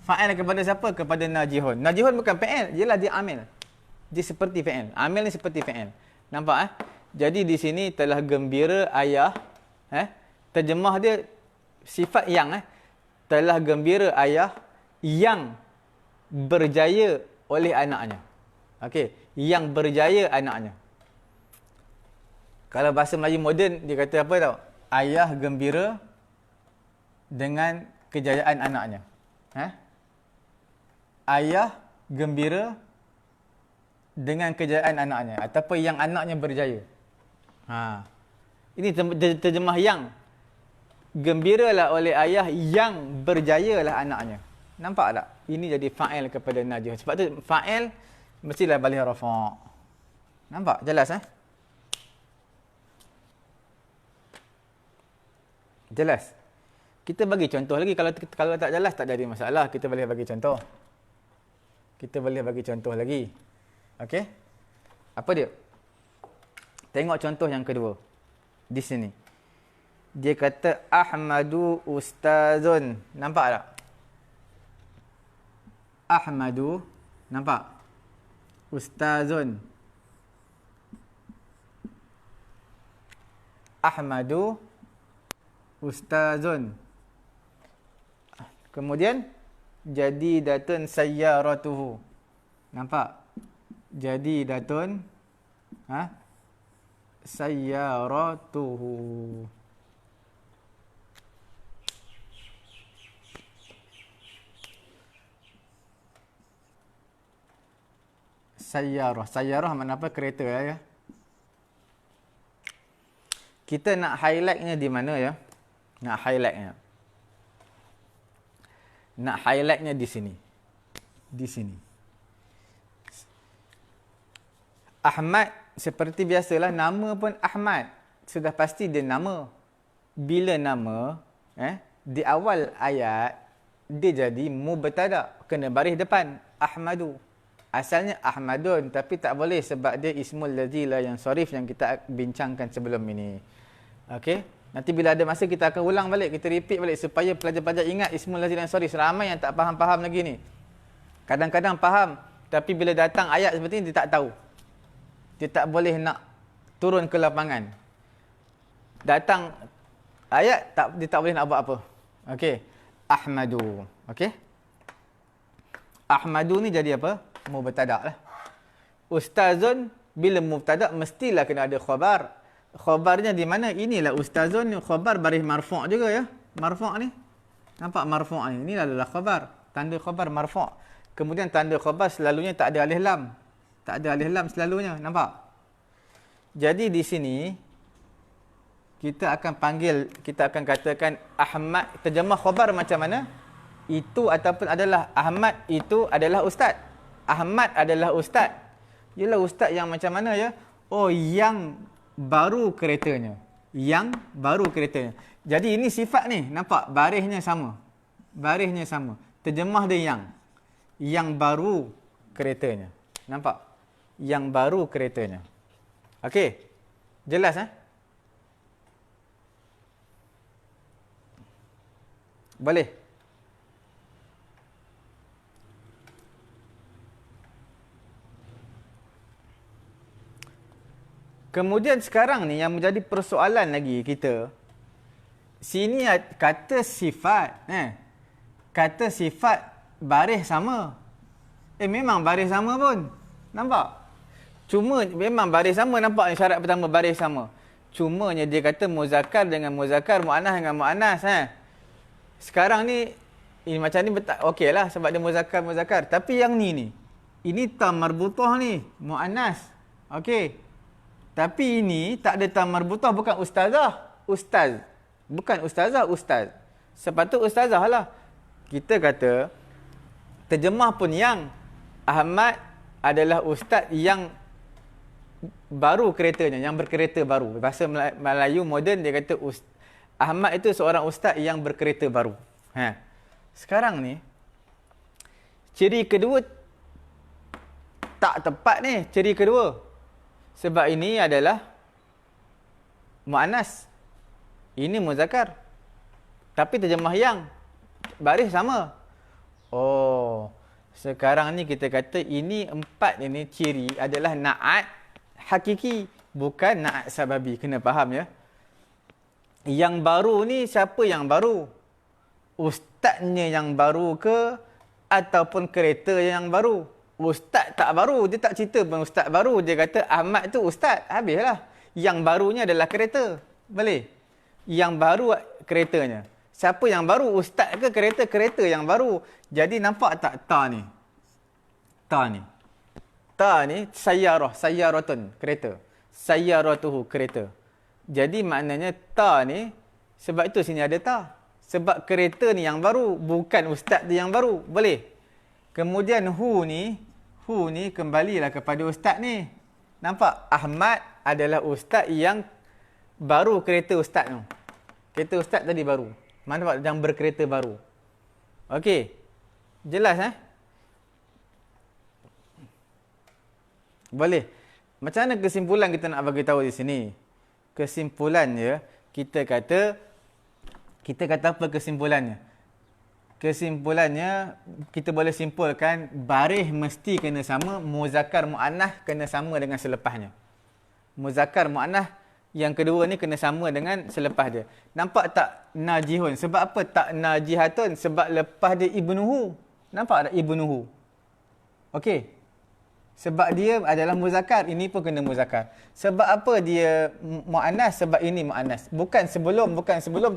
[SPEAKER 1] Fa'il kepada siapa? Kepada najihun. Najihun bukan fi'il. Yalah, dia amil. Dia seperti fi'il. Amil ni seperti fi'il. Nampak Jadi di sini telah gembira ayah. Terjemah dia sifat yang telah gembira ayah yang berjaya oleh anaknya. Okey, yang berjaya anaknya. Kalau bahasa Melayu moden dia kata apa tau? Ayah gembira dengan kejayaan anaknya. Ayah gembira dengan kejayaan anaknya ataupun yang anaknya berjaya. Ini terjemah yang. Gembiralah oleh ayah yang berjayalah anaknya. Nampak tak? Ini jadi fa'il kepada najih. Sebab tu fa'il mestilah balik rafa'. Nampak? Jelas Jelas. Kita bagi contoh lagi. Kalau tak jelas tak jadi masalah. Kita boleh bagi contoh. Kita boleh bagi contoh lagi. Okey? Apa dia? Tengok contoh yang kedua. Di sini. Dia kata Ahmadu ustazun. Nampak tak? Ahmadu. Nampak? Ustazun. Ahmadu ustazun. Kemudian jadidatun sayyaratuhu. Nampak? Jadidatun sayyaratuhu. Sayyarah. Sayyarah makna apa? Kereta ya. Kita nak highlightnya di mana ya? Nak highlightnya. Nak highlightnya di sini. Di sini. Ahmad seperti biasalah, nama pun Ahmad. Sudah pasti dia nama. Bila nama, di awal ayat dia jadi mubtada, kena baris depan Ahmadu. Asalnya Ahmadun, tapi tak boleh sebab dia ismul ladzi la yansarif yang kita bincangkan sebelum ini. Okey, nanti bila ada masa kita akan ulang balik, kita repeat balik supaya pelajar-pelajar ingat ismul ladzi la yansarif. Ramai yang tak faham-faham lagi ni. Kadang-kadang faham, tapi bila datang ayat seperti ini dia tak tahu. Dia tak boleh nak turun ke lapangan. Datang ayat dia tak boleh nak buat apa. Okey, Ahmadu. Okey, Ahmadu ni jadi apa? Mubtada lah. Ustazun, bila mubtada mestilah kena ada khabar. Khabarnya di mana? Inilah ustazun, khabar baris marfu' juga ya. Marfu' ni. Nampak marfu' ni? Ini adalah khabar. Tanda khabar marfu'. Kemudian tanda khabar selalunya tak ada alif lam. Tak ada alif lam selalunya. Nampak? Jadi di sini kita akan katakan Ahmad, terjemah khabar macam mana? Itu ataupun adalah Ahmad itu adalah ustaz. Ahmad adalah ustaz. Ialah ustaz yang macam mana ya? Oh, yang baru keretanya. Yang baru keretanya. Jadi ini sifat ni, nampak? Barisnya sama. Barisnya sama. Terjemah dia yang. Yang baru keretanya. Nampak? Yang baru keretanya. Okey. Jelas Boleh? Kemudian sekarang ni yang menjadi persoalan lagi kita. Sini kata sifat. Kata sifat baris sama. Memang baris sama pun. Nampak? Cuma memang baris sama. Nampak syarat pertama baris sama. Cumanya dia kata muzakkar dengan muzakkar, mu'annas dengan mu'annas. Sekarang ni, ini macam ni okey lah sebab dia muzakkar. Tapi yang ni. Ini tam marbutah ni. Mu'annas. Okey. Tapi ini tak ada tam marbutah, bukan ustazah. Ustaz. Bukan ustazah, ustaz. Sepatut ustazah lah. Kita kata, terjemah pun yang. Ahmad adalah ustaz yang baru keretanya, yang berkereta baru. Bahasa Melayu moden dia kata Ahmad itu seorang ustaz yang berkereta baru. Sekarang ni ciri kedua tak tepat ni, ciri kedua. Sebab ini adalah mu'annas. Ini muzakkar. Tapi terjemah yang baris sama. Oh, sekarang ni kita kata ini empat ini ciri adalah na'at hakiki, bukan na'at sababi. Kena faham ya. Yang baru ni siapa yang baru? Ustaznya yang baru ke ataupun kereta yang baru? Ustaz tak baru, dia tak cerita pun ustaz baru, dia kata Ahmad tu ustaz, habislah. Yang barunya adalah kereta. Boleh? Yang baru keretanya. Siapa yang baru? Ustaz ke kereta? Kereta yang baru. Jadi nampak tak ta ni? Ta ni. Ta ni sayyarah, sayyaratun, kereta. Sayyaratuhu, kereta. Jadi maknanya ta ni, sebab itu sini ada ta. Sebab kereta ni yang baru, bukan ustaz dia yang baru. Boleh? Kemudian hu ni kembalilah kepada ustaz ni. Nampak? Ahmad adalah ustaz yang baru kereta ustaz tu. Kereta ustaz tadi baru. Mana nampak yang berkereta baru. Okey. Jelas Boleh. Macam mana kesimpulan kita nak bagi tahu di sini? Kesimpulannya kita kata apa kesimpulannya? Kesimpulannya, kita boleh simpulkan baris mesti kena sama, muzakkar mu'annas kena sama dengan selepasnya. Muzakkar mu'annas yang kedua ni kena sama dengan selepas dia. Nampak tak najihun? Sebab apa tak najihatun? Sebab lepas dia ibnuhu. Nampak tak ibnuhu? Okey. Sebab dia adalah muzakkar, ini pun kena muzakkar. Sebab apa dia mu'annas? Sebab ini mu'annas. Bukan sebelum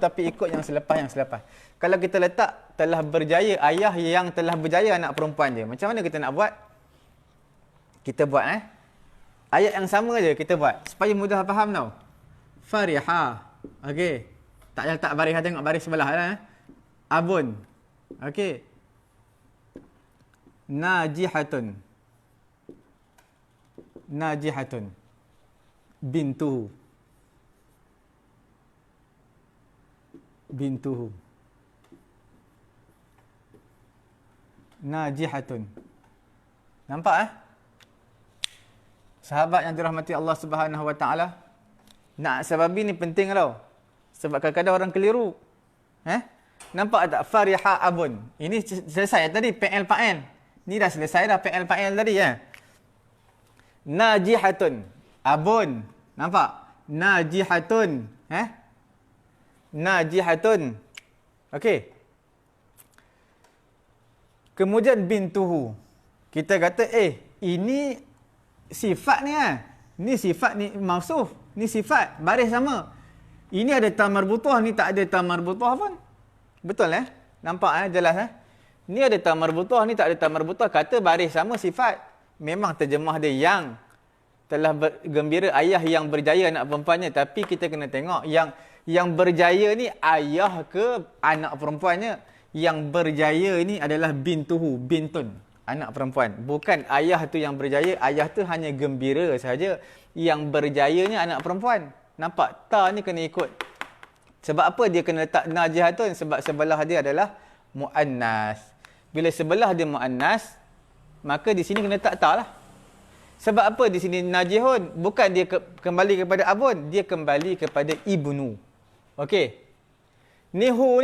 [SPEAKER 1] tapi ikut yang selepas. Kalau kita letak telah berjaya, ayah yang telah berjaya anak perempuan dia. Macam mana kita nak buat? Kita buat ayat yang sama je kita buat. Supaya mudah faham tau. Fariha. Okey. Tak payah letak baris, tengok baris sebelah lah. Abun. Okey. Najihatun. Bintuhu. Najihatun. Nampak Sahabat yang dirahmati Allah Subhanahu Wa Taala. Nak sababi ni penting tau. Sebab kadang-kadang orang keliru. Nampak tak? Fariha abun. Ini selesai tadi PL fa'il. Ni dah selesai dah PL fa'il tadi Najihatun. Abun. Nampak? Najihatun. Najihatun. Okey. Kemudian bintuhu. Kita kata ini sifat ni Ni sifat ni mausuf. Ni sifat, baris sama. Ini ada ta marbutah, ni tak ada ta marbutah pun. Betul Nampak jelas Ni ada ta marbutah, ni tak ada ta marbutah. Kata baris sama sifat. Memang terjemah dia yang telah gembira ayah yang berjaya anak perempuannya. Tapi kita kena tengok yang berjaya ni ayah ke anak perempuannya. Yang berjaya ni adalah bintuhu, bintun, anak perempuan. Bukan ayah tu yang berjaya, ayah tu hanya gembira sahaja. Yang berjayanya anak perempuan. Nampak? Ta ni kena ikut. Sebab apa dia kena letak najihatun? Sebab sebelah dia adalah mu'annas. Bila sebelah dia mu'annas, maka di sini kena letak ta lah. Sebab apa di sini najihun? Bukan dia kembali kepada abun, dia kembali kepada ibnu. Okey. Ni hu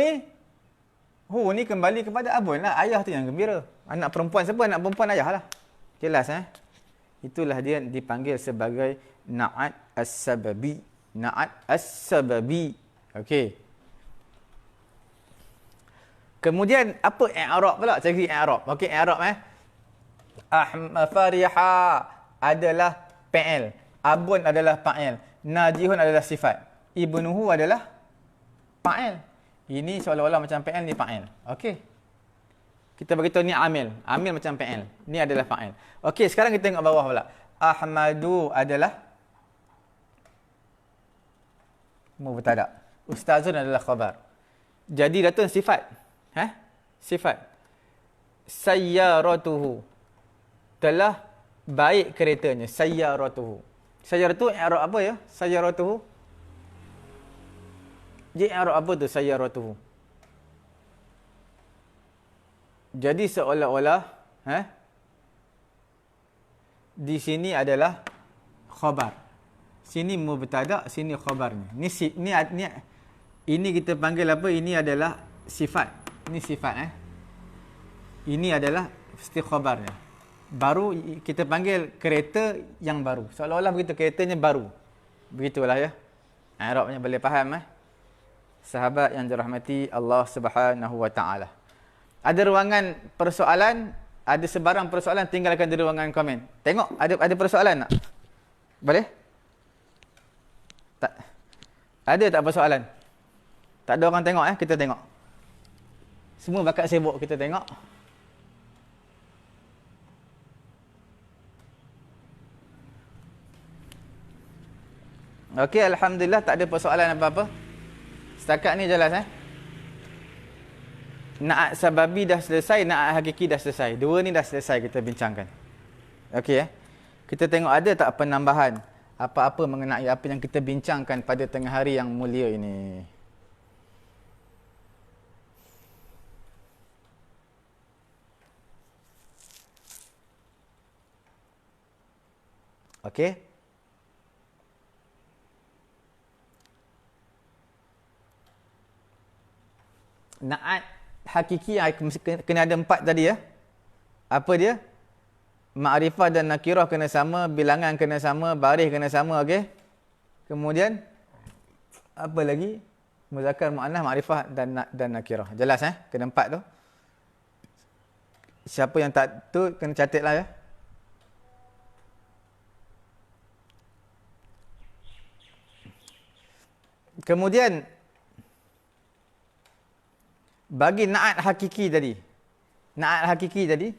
[SPEAKER 1] ni kembali kepada abun lah. Ayah tu yang gembira. Anak perempuan siapa? Anak perempuan ayah lah. Jelas Itulah dia dipanggil sebagai na'at as-sababi. Na'at as-sababi. Okey. Kemudian apa i'rab pula? Cari i'rab. Okey, i'rab Fariha adalah fa'il. Abun adalah fa'il. Najihun adalah sifat. Ibnuhu adalah fa'il. Ini seolah-olah macam fa'il, ni fa'il. Okey. Kita beritahu ni amil. Amil macam fa'il. Ni adalah fa'il. Okey, sekarang kita tengok bawah pula. Ahmadu adalah mubtada'. Ustazun adalah khabar. Jadi datang sifat. Sifat. Sayyaratuhu. Telah baik keretanya. Sayyaratuhu. Sayyaratuhu i'rab apa ya? Sayyaratuhu. Jadi i'rab apa tu sayyaratuhu? Jadi seolah-olah di sini adalah khabar. Sini mubtada', sini khabarnya. Ini kita panggil apa? Ini adalah sifat. Ini sifat Ini adalah mesti khabarnya. Baru kita panggil kereta yang baru. Seolah-olah begitu, keretanya baru. Begitulah ya. I'rabnya boleh faham sahabat yang dirahmati Allah Subhanahu wa taala. Ada ruangan persoalan, ada sebarang persoalan, tinggalkan di ruangan komen. Tengok ada persoalan tak? Boleh? Tak. Ada tak persoalan? Tak ada orang tengok kita tengok. Semua bakat sibuk kita tengok. Okey, alhamdulillah tak ada persoalan apa-apa. Setakat ni jelas Na'at sababi dah selesai, na'at hakiki dah selesai. Dua ni dah selesai kita bincangkan. Okey Kita tengok ada tak penambahan apa-apa mengenai apa yang kita bincangkan pada tengah hari yang mulia ini. Okey. Na'at hakiki kena ada 4 tadi Apa dia? Ma'rifah dan nakirah kena sama, bilangan kena sama, baris kena sama, okey? Kemudian apa lagi? Muzakkar, muannats, ma'rifah dan nakirah. Jelas kena 4 tu. Siapa yang tak tu kena catatlah Kemudian bagi na'at hakiki tadi. Na'at hakiki tadi.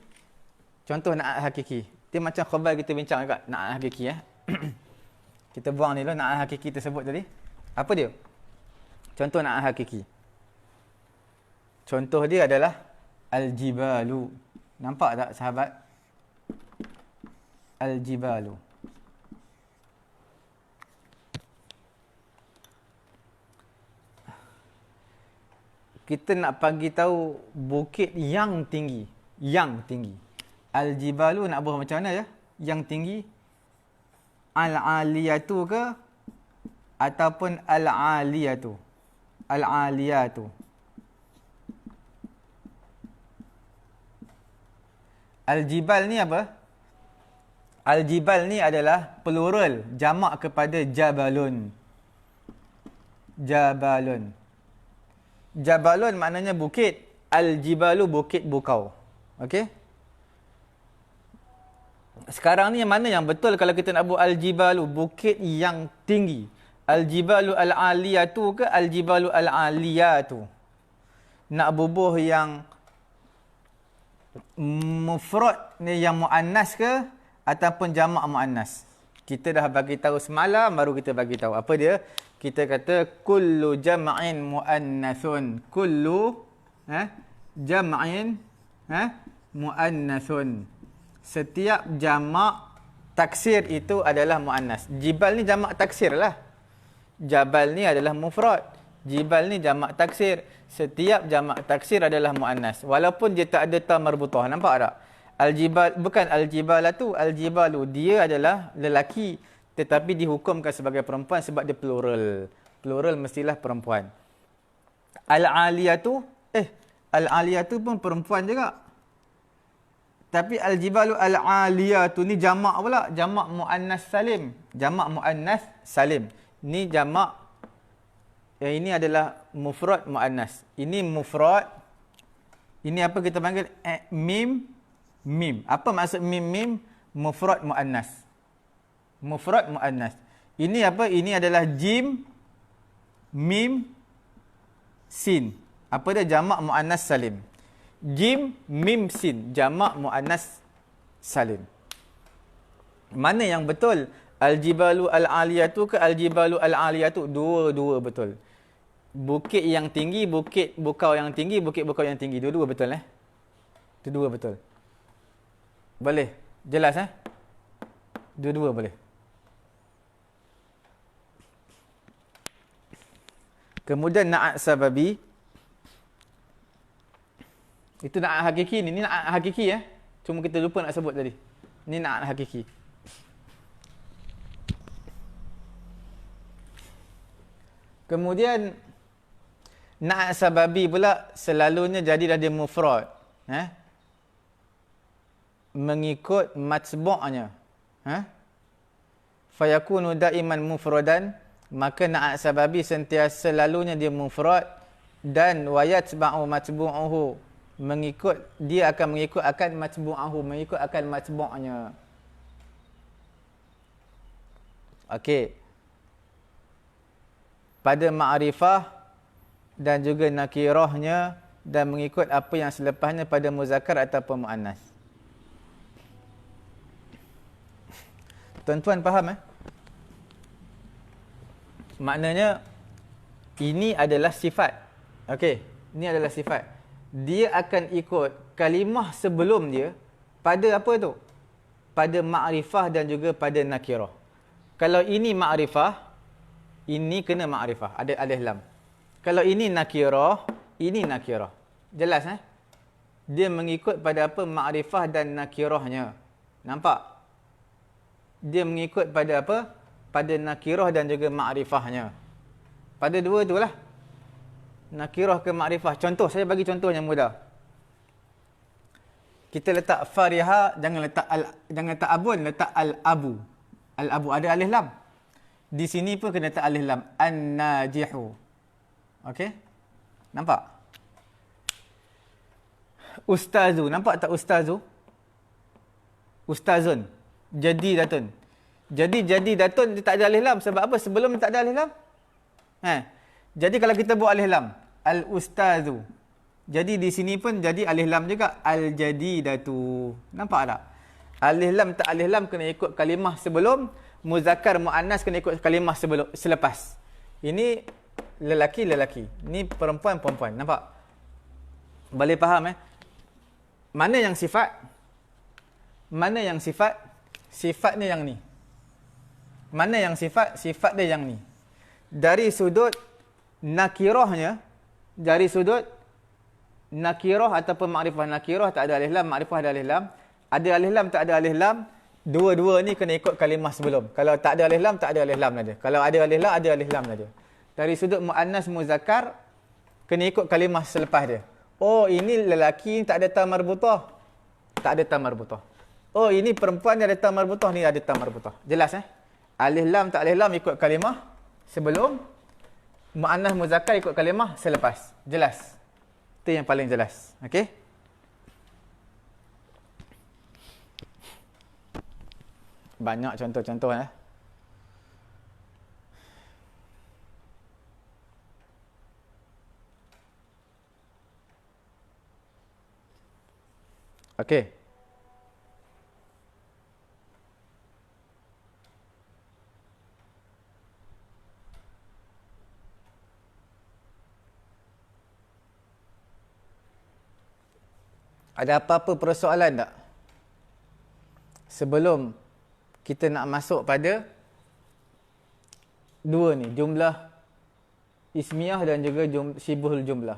[SPEAKER 1] Contoh na'at hakiki. Dia macam khabar kita bincang juga. Na'at hakiki Kita buang ni dulu na'at hakiki tersebut tadi. Apa dia? Contoh na'at hakiki. Contoh dia adalah al-jibalu. Nampak tak sahabat? Al-jibalu. Kita nak bagi tahu bukit yang tinggi. Yang tinggi. Al-jibalu nak buat macam mana Yang tinggi. Al-aliyatu ke? Ataupun al-aliyatu. Al-aliyatu. Al-jibal ni apa? Al-jibal ni adalah plural. Jamak kepada jabalun. Jabalun. Jabalun maknanya bukit. Al-jibalu bukit bukau. Okey? Sekarang ni yang mana yang betul kalau kita nak buat al-jibalu, bukit yang tinggi? Al-jibalu al-aliyatu ke al-jibalu al-aliyatu? Nak bubuh yang mufrad ni yang muannas ke ataupun jamak muannas? Kita dah bagi tahu semalam, baru kita bagi tahu. Apa dia? Kita kata kullu jam'in muannathun. Kullu jam'in muannathun. Setiap jamak taksir itu adalah muannas. Jibal ni jamak taksir lah. Jabal ni adalah mufrad. Jibal ni jamak taksir. Setiap jamak taksir adalah muannas. Walaupun dia tak ada ta marbutah. Nampak tak? Al-jibal, bukan al-jibalatu. Al-jibalu, dia adalah lelaki. Tetapi dihukumkan sebagai perempuan sebab dia plural. Plural mestilah perempuan. Al-aliyatu, al-aliyatu pun perempuan juga. Tapi al-jibalu al-aliyatu ni jamak pula. Jamak muannas salim. Jamak muannas salim. Ni jamak. Yang ini adalah mufrad muannas. Ini mufrad. Ini apa kita panggil? Mim. Mim. Apa maksud mim? Mim. Mufrad muannas. Mufrad muannas. Ini apa? Ini adalah jim, mim, sin. Apa dia? Jamak muannas salim. Jim, mim, sin. Jamak muannas salim. Mana yang betul? Al-jibalu al-aliyatu ke al-jibalu al-aliyatu? Dua-dua betul. Bukit yang tinggi, bukit bukau yang tinggi, bukit bukau yang tinggi. Dua-dua betul Dua-dua betul. Boleh? Jelas Dua-dua boleh. Kemudian na'at sababi. Itu na'at hakiki ni. Ni na'at hakiki Cuma kita lupa nak sebut tadi. Ni na'at hakiki. Kemudian na'at sababi pula selalunya jadilah dia mufrad. Mengikut matbu'nya. Fayakunu daiman mufradan, maka na'at sababi sentiasa selalunya dia mufrad, dan wayatba'u matbu'uhu, dia akan mengikut akan matbu'uhu, mengikut akan matbu'nya. Okey. Pada ma'rifah dan juga nakirahnya, dan mengikut apa yang selepasnya pada muzakkar ataupun muannas. Tuan-tuan faham Maknanya ini adalah sifat. Okey, ini adalah sifat. Dia akan ikut kalimah sebelum dia pada apa tu? Pada ma'rifah dan juga pada nakirah. Kalau ini ma'rifah, ini kena ma'rifah, ada alif lam. Kalau ini nakirah, ini nakirah. Jelas Dia mengikut pada apa? Ma'rifah dan nakirahnya. Nampak? Dia mengikut pada apa? Pada nakirah dan juga ma'rifahnya. Pada dua itulah. Nakirah ke ma'rifah. Contoh, saya bagi contoh yang mudah. Kita letak fariha, jangan letak abun, letak al-abu. Al-abu ada alif lam. Di sini pun kena letak alif lam. An-najihu. Okey? Nampak? Ustazu. Nampak tak ustazu? Ustazun. Jadi datun. Jadi datun dia tak ada alif lam. Sebab apa? Sebelum tak ada alif lam. Jadi kalau kita buat alif lam, al-ustazu. Jadi di sini pun jadi alif lam juga, al-jadidatu. Nampak tak? Alif lam tak alif lam kena ikut kalimah sebelum, muzakkar muannas kena ikut kalimah selepas. Ini lelaki. Ini perempuan. Nampak? Boleh faham Mana yang sifat? Mana yang sifat? Sifat dia yang ni. Mana yang sifat? Sifat dia yang ni. Dari sudut nakirahnya, dari sudut nakirah ataupun ma'rifah, nakirah tak ada alif lam, ma'rifah ada alif lam. Ada alif lam, tak ada alif lam. Dua-dua ni kena ikut kalimah sebelum. Kalau tak ada alif lam, tak ada alif lam saja. Kalau ada alif lam, ada alif lam saja. Dari sudut muannas muzakkar, kena ikut kalimah selepas dia. Oh, ini lelaki, tak ada ta marbutah. Tak ada ta marbutah. Oh, ini perempuan yang ada ta marbutah, ni ada ta marbutah. Jelas Alif lam tak alif lam ikut kalimah sebelum, muannas muzakkar ikut kalimah selepas. Jelas. Itu yang paling jelas. Okey? Banyak contoh-contoh Okey. Ada apa-apa persoalan tak? Sebelum kita nak masuk pada dua ni, jumlah ismiyah dan juga syibhul jumlah.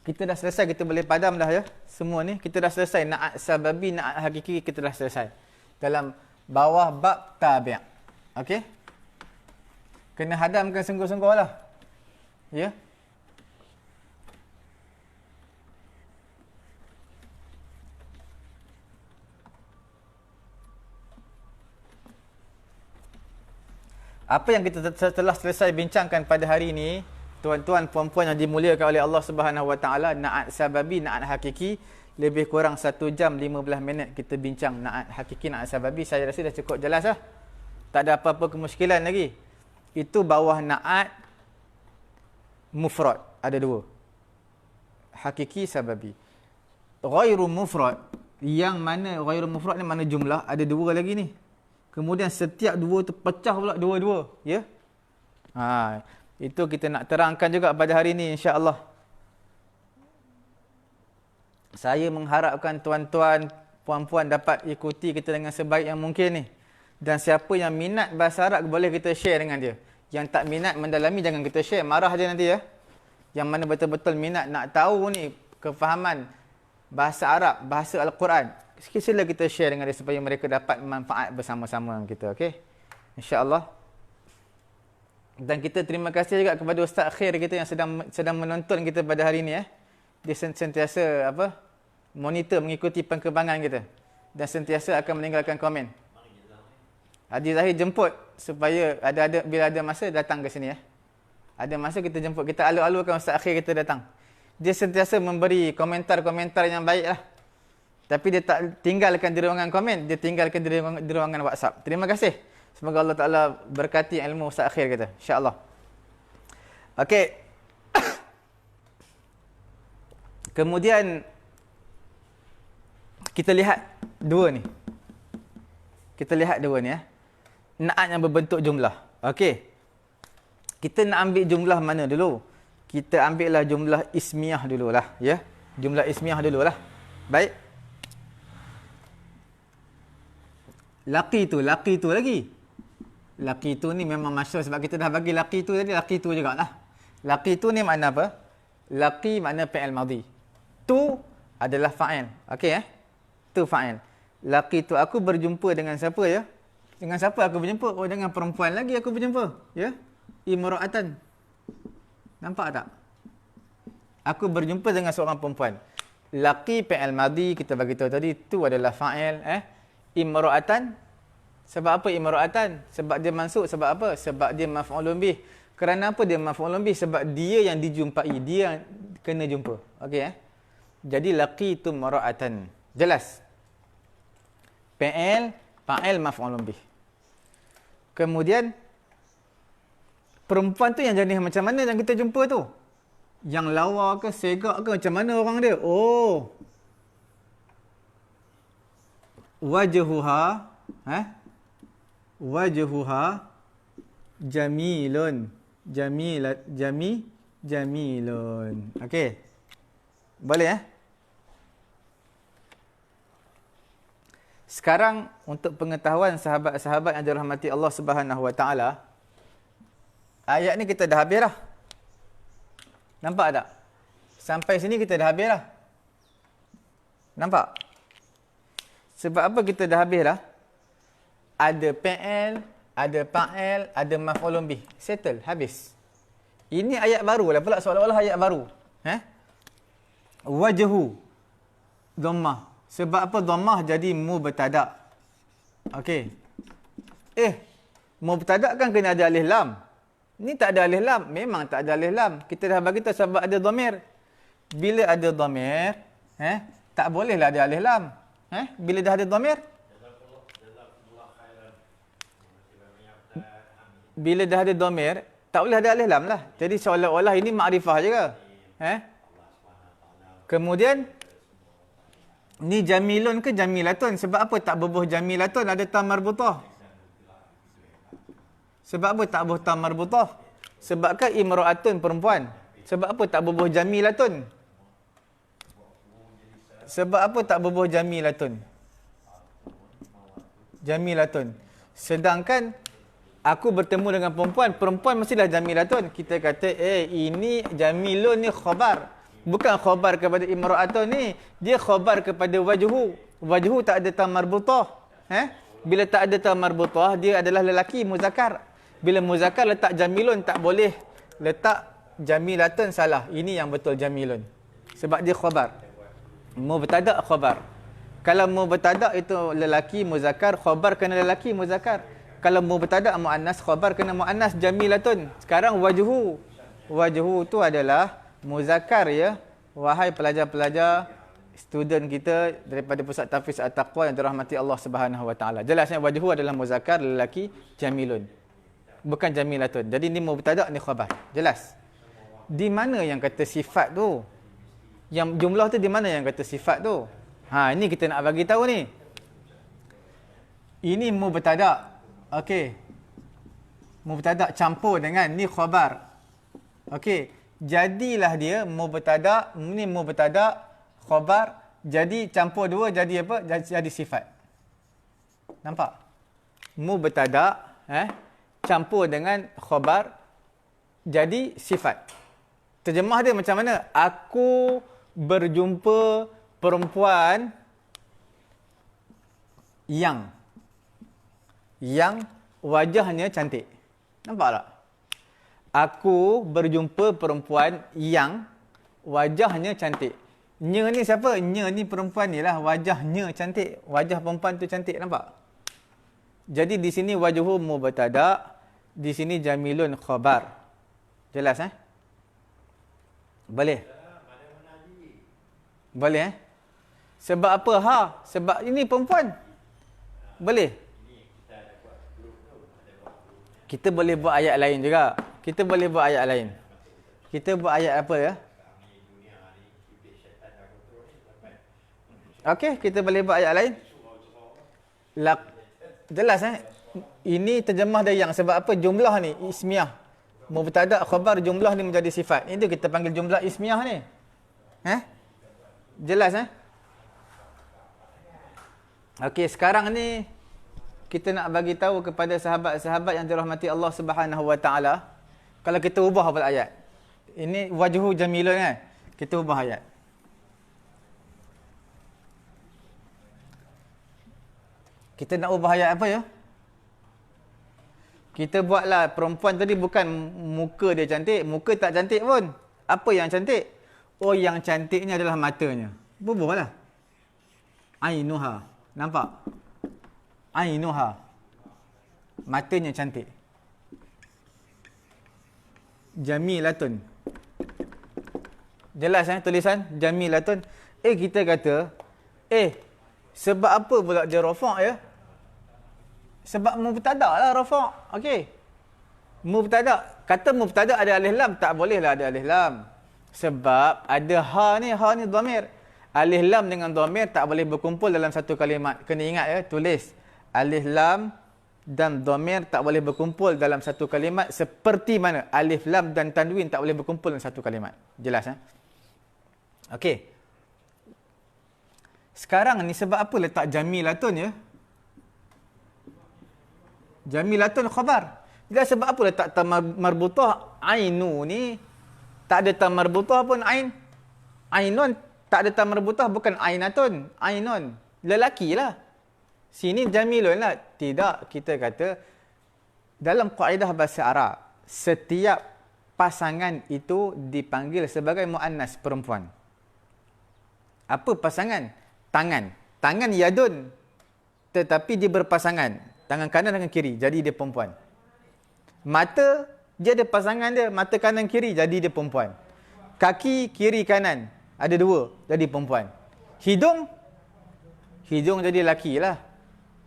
[SPEAKER 1] Kita dah selesai, kita boleh padam dah ya. Semua ni kita dah selesai. Na'at sababi, na'at hakiki kita dah selesai. Dalam bawah bab tabi'. Okey? Kena hadamkan sungguh-sungguh lah. Ya? Apa yang kita telah selesai bincangkan pada hari ini, tuan-tuan puan-puan yang dimuliakan oleh Allah Subhanahu Wa Taala, na'at sababi, na'at hakiki, lebih kurang 1 jam 15 minit kita bincang na'at hakiki, na'at sababi. Saya rasa dah cukup jelas lah. Tak ada apa-apa kemusykilan lagi. Itu bawah na'at mufrad, ada 2. Hakiki, sababi. Ghairu mufrad, yang mana ghairu mufrad ni mana jumlah, ada 2 lagi ni. Kemudian setiap 2 tu pecah pula 2-2, ya. Itu kita nak terangkan juga pada hari ini insya-Allah. Saya mengharapkan tuan-tuan, puan-puan dapat ikuti kita dengan sebaik yang mungkin ni. Dan siapa yang minat bahasa Arab boleh kita share dengan dia. Yang tak minat mendalami jangan kita share, marah dia nanti ya. Yang mana betul-betul minat nak tahu ni kefahaman bahasa Arab, bahasa Al-Quran, sila kita share dengan dia supaya mereka dapat manfaat bersama-sama dengan kita, okey? Insya-Allah. Dan kita terima kasih juga kepada Ustaz Akhir kita yang sedang menonton kita pada hari ini Dia sentiasa monitor, mengikuti perkembangan kita dan sentiasa akan meninggalkan komen. Haji Zahir jemput supaya bila ada masa datang ke sini Ada masa kita jemput, kita alu-alukan Ustaz Akhir kita datang. Dia sentiasa memberi komentar-komentar yang baik lah. Tapi dia tak tinggalkan di ruangan komen, dia tinggalkan di ruangan WhatsApp. Terima kasih. Semoga Allah Ta'ala berkati ilmu Ustaz Akhir kita. InsyaAllah. Okey. Kemudian, kita lihat 2 ni. Kita lihat 2 ni Na'at yang berbentuk jumlah. Okey. Kita nak ambil jumlah mana dulu? Kita ambillah jumlah ismiyah dululah. Ya. Jumlah ismiyah dululah. Baik. Laki tu lagi. Laki tu ni memang masyhur sebab kita dah bagi laki tu tadi, laki tu jugalah. Laki tu ni makna apa? Laki makna fi'il madhi. Tu adalah fa'il. Okey Tu fa'il. Laki tu aku berjumpa dengan siapa ya? Dengan siapa aku berjumpa? Oh, dengan perempuan lagi aku berjumpa, ya? Imra'atan. Nampak tak? Aku berjumpa dengan seorang perempuan. Laki fi'il madhi kita bagi tahu tadi, tu adalah fa'il Imra'atan. Sebab apa imra'atan? Sebab dia mansub. Sebab apa? Sebab dia maf'ulun bih. Kerana apa dia maf'ulun bih? Sebab dia yang dijumpai, dia yang kena jumpa. Okey Jadi laki tu mara'atan. Jelas? Fa'il maf'ulun bih. Kemudian perempuan tu yang jenis macam mana yang kita jumpa tu? Yang lawa ke, segak ke, macam mana orang dia? Oh. Wajhuha wajhuha jamilun. Jamilun. Okey. Boleh Sekarang untuk pengetahuan sahabat-sahabat yang dirahmati Allah Subhanahu Wa Taala, ayat ni kita dah habis dah. Nampak tak? Sampai sini kita dah habis dah. Nampak? Sebab apa kita dah habis dah? Ada fi'il, ada fa'il, ada maf'ulun bih. Settle, habis. Ini ayat baru lah pula, seolah-olah ayat baru. Wajhu dhammah. Sebab apa dhammah jadi mubtada'? Okey. Mubtada' kan kena ada alif lam. Ni tak ada alif lam, memang tak ada alif lam. Kita dah bagi tahu sebab ada dhamir. Bila ada dhamir, tak bolehlah ada alif lam. Bila dah ada dhamir? bila dah ada domir, tak boleh ada alif lam lah. Jadi seolah-olah ini makrifah je ke? Kemudian, ni jamilun ke jamilatun? Sebab apa tak berbuh jamilatun? Ada tam marbutah. Sebab apa tak berbuh tam marbutah? Sebab kan imra'atun perempuan. Sebab apa tak berbuh jamilatun? Sebab apa tak berbuh jamilatun? Jamilatun. Sedangkan aku bertemu dengan perempuan, perempuan mestilah jamilatun. Kita kata, ini jamilun ni khabar. Bukan khabar kepada imra'atun ni. Dia khabar kepada wajhu. Wajhu tak ada tam marbutah. Bila tak ada tam marbutah, dia adalah lelaki, muzakkar. Bila muzakkar letak jamilun, tak boleh letak jamilatun, salah. Ini yang betul jamilun. Sebab dia khabar. Mubtada' khabar. Kalau mubtada' itu lelaki, muzakkar, khabar kena lelaki, muzakkar. Kalau mubtada' muannas, khabar kena muannas, jamilatun. Sekarang wajhu. Wajhu tu adalah muzakkar, ya. Wahai pelajar-pelajar, student kita daripada Pusat Tahfiz At-Taqwa yang dirahmati Allah Subhanahu Wa Taala. Jelasnya wajhu adalah muzakkar, lelaki, jamilun. Bukan jamilatun. Jadi ni mubtada', ni khabar. Jelas. Di mana yang kata sifat tu? Yang jumlah tu di mana yang kata sifat tu? Ini kita nak bagi tahu ni. Ini mubtada'. Okey. Mubtada' campur dengan ni khabar. Okey. Jadilah dia mubtada', ni mubtada', khabar, jadi campur dua jadi apa? Jadi sifat. Nampak? Mubtada', campur dengan khabar, jadi sifat. Terjemah dia macam mana? Aku berjumpa perempuan yang wajahnya cantik. Nampak tak? Aku berjumpa perempuan yang wajahnya cantik. Nya ni siapa? Nya ni perempuan ni lah. Wajahnya cantik. Wajah perempuan tu cantik. Nampak? Jadi di sini wajhu mubtada'. Di sini jamilun khabar. Jelas Boleh? Boleh Sebab apa? Sebab ini perempuan. Boleh? Kita boleh buat ayat lain juga. Kita boleh buat ayat lain. Kita buat ayat apa ya? Okey, kita boleh buat ayat lain. Jelas Ini terjemah dari yang. Sebab apa? Jumlah ni ismiyah. Mubtada' khabar, jumlah ni menjadi sifat. Itu kita panggil jumlah ismiyah ni. Jelas Okey, sekarang ni kita nak bagi tahu kepada sahabat-sahabat yang dirahmati Allah Subhanahu Wa Taala. Kalau kita ubah apa ayat. Ini wajhu jamilun Kita ubah ayat. Kita nak ubah ayat apa ya? Kita buatlah perempuan tadi bukan muka dia cantik. Muka tak cantik pun. Apa yang cantik? Oh, yang cantiknya adalah matanya. Bubuhlah. Ainuha. Nampak? Ainuha. Matanya cantik. Jamilatun. Jelas tulisan? Jamilatun. Kita kata, sebab apa pula dia rafa' ya? Sebab mubtada' lah rafa'. Okey. Mubtada'. Kata mubtada' ada alif lam. Tak bolehlah ada alif lam. Sebab ada ha ni dhamir. Alif lam dengan dhamir tak boleh berkumpul dalam satu kalimat. Kena ingat ya, tulis. Alif lam dan dhamir tak boleh berkumpul dalam satu kalimat. Seperti mana alif lam dan tanwin tak boleh berkumpul dalam satu kalimat. Jelas Okey. Sekarang ni sebab apa letak jamilatun ya? Jamilatun khabar. Dia sebab apa letak tam marbutah? Ainu ni tak ada tam marbutah pun ain. Ainun tak ada tam marbutah, bukan ainatun. Ainun. Lelaki lah. Sini jamilun lah. Tidak, kita kata dalam kaedah bahasa Arab, setiap pasangan itu dipanggil sebagai muannas, perempuan. Apa pasangan? Tangan. Tangan yadun. Tetapi dia berpasangan. Tangan kanan dengan kiri. Jadi dia perempuan. Mata, dia ada pasangan dia. Mata kanan kiri. Jadi dia perempuan. Kaki kiri kanan. Ada dua. Jadi perempuan. Hidung. Hidung jadi lelaki lah.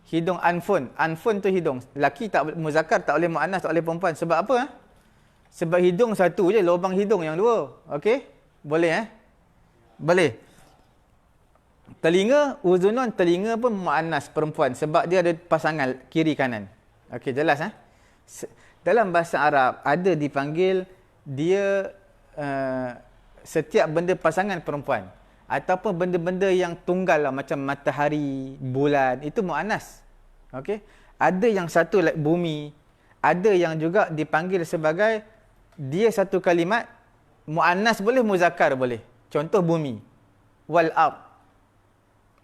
[SPEAKER 1] Hidung anfun. Anfun tu hidung. Laki tak boleh, muzakkar tak boleh muannas, tak boleh perempuan. Sebab apa? Sebab hidung satu je, lubang hidung yang dua. Okey? Boleh Boleh. Telinga, uzunun, telinga pun muannas perempuan sebab dia ada pasangan kiri kanan. Okey, jelas Dalam bahasa Arab ada dipanggil dia setiap benda pasangan perempuan ataupun benda-benda yang tunggal lah, macam matahari, bulan, itu muannas. Okey? Ada yang satu like bumi, ada yang juga dipanggil sebagai dia satu kalimat muannas boleh, muzakkar boleh. Contoh bumi. Wal ard.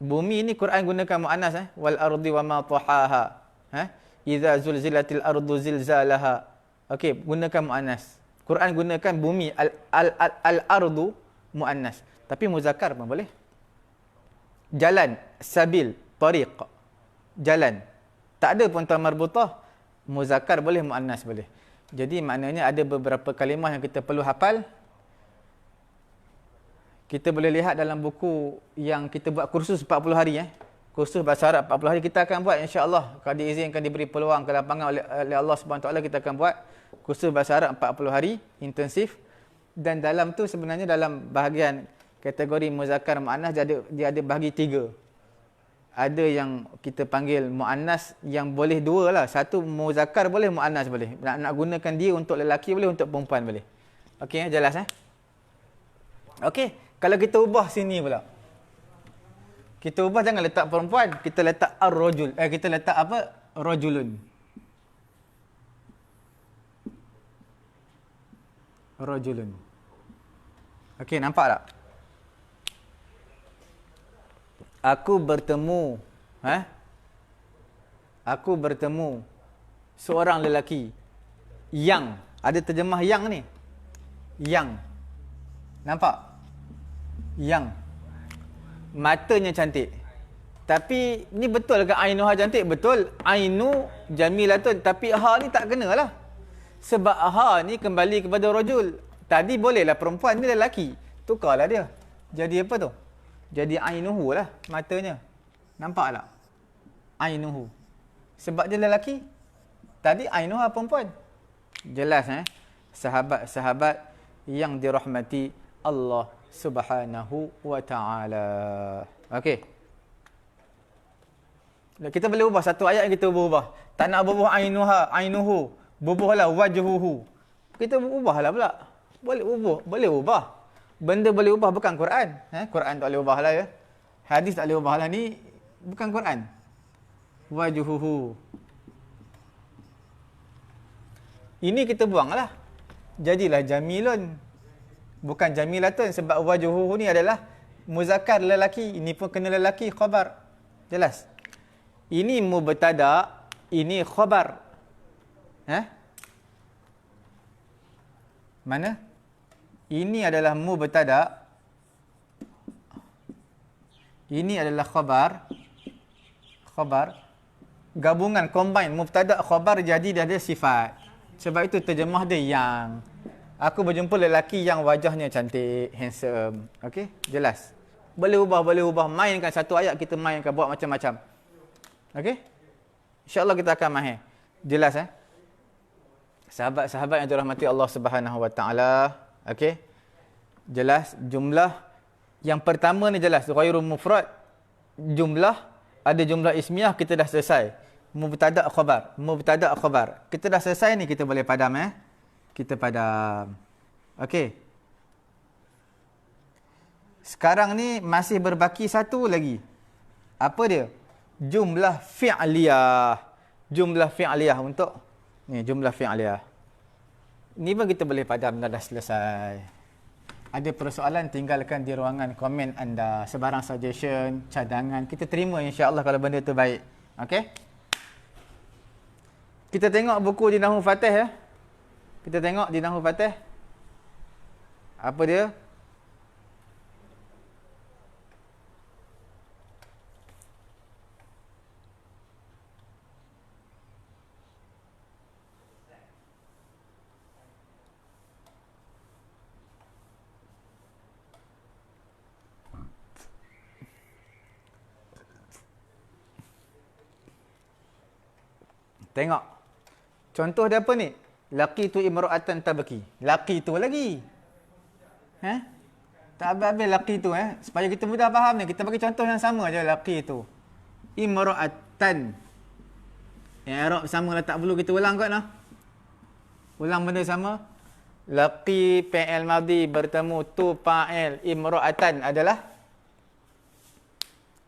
[SPEAKER 1] Bumi ni Quran gunakan muannas wal ardi wama tahaha. Idza zulzilatil ardu zilzalaha. Okey, gunakan muannas. Quran gunakan bumi al-ardu muannas. Tapi muzakkar pun boleh. Jalan, sabil, tariq. Jalan. Tak ada pun ta marbutah. Muzakkar boleh, muannas boleh. Jadi maknanya ada beberapa kalimah yang kita perlu hafal. Kita boleh lihat dalam buku yang kita buat kursus 40 hari Kursus bahasa Arab 40 hari kita akan buat insya-Allah. Kalau diizinkan, diberi peluang ke lapangan oleh Allah Subhanahu taala, kita akan buat kursus bahasa Arab 40 hari intensif. Dan dalam tu sebenarnya dalam bahagian kategori muzakkar muannas dia ada bahagi 3. Ada yang kita panggil muannas yang boleh 2 lah. Satu muzakkar boleh, muannas boleh. Nak gunakan dia untuk lelaki boleh, untuk perempuan boleh. Okey, jelas Okey, kalau kita ubah sini pula. Kita ubah, jangan letak perempuan, kita letak ar-rajul. Kita letak apa? Rajulun. Rajulun. Okey, nampak tak? Aku bertemu, aku bertemu seorang lelaki yang, ada terjemah yang ni. Yang. Nampak? Yang. Matanya cantik. Tapi ni betul ke ainuha cantik? Betul. Ainu jamilatun, tapi ha ni tak kenalah. Sebab ha ni kembali kepada rajul. Tadi bolehlah perempuan, ni lelaki. Tukarlah dia. Jadi apa tu? Jadi ainuhu lah matanya. Nampak tak? Ainuhu. Sebab dia lelaki. Tadi ainuha perempuan. Jelas sahabat-sahabat yang dirahmati Allah Subhanahu wa ta'ala. Okey. Kita boleh ubah satu ayat, kita ubah. Tak nak ubah ainuhu. Bubuhlah wajhuhu. Kita ubahlah pula. Boleh ubah. Benda boleh ubah, bukan Quran. Quran tak boleh ubahlah ya. Hadis tak boleh ubahlah, ni bukan Quran. Wajhuhu. Ini kita buanglah. Jadilah jamilun. Bukan jamilatun, sebab wajhuhu ni adalah muzakkar lelaki. Ini pun kena lelaki, khabar. Jelas. Ini mubtada, ini khabar. Mana? Ini adalah mubtada. Ini adalah khabar. Khabar. Gabungan, combine. Mubtada, khabar, jadi dah ada sifat. Sebab itu terjemah dia yang. Aku berjumpa lelaki yang wajahnya cantik, handsome. Okey? Jelas. Boleh ubah. Mainkan satu ayat, kita mainkan, buat macam-macam. Okey? InsyaAllah kita akan mahir. Jelas Sahabat-sahabat yang dirahmati Allah Subhanahu wa taala. Okey? Jelas jumlah yang pertama ni jelas ghairul mufrad. Jumlah ada jumlah ismiyah, kita dah selesai. Mubtada khabar. Kita dah selesai ni, kita boleh padam Kita padam. Okey. Sekarang ni masih berbaki satu lagi. Apa dia? Jumlah fi'liyah. Jumlah fi'liyah untuk ni, jumlah fi'liyah. Ni pun kita boleh padam, dah selesai. Ada persoalan, tinggalkan di ruangan komen anda. Sebarang suggestion, cadangan, kita terima insya-Allah kalau benda tu baik. Okey? Kita tengok buku di Nahwu Fatih Kita tengok di Nahwu Fatih. Apa dia? Tengok. Contoh dia apa ni? Laqitu imra'atan tabki. Laqitu lagi. Tak habis-habis laqitu Supaya kita mudah faham ni, kita bagi contoh yang sama je laqitu. Imra'atan. I'rab sama lah, tak perlu kita ulang kot lah. Ulang benda sama. Laqi fi'il madhi bertemu tu fa'il imra'atan adalah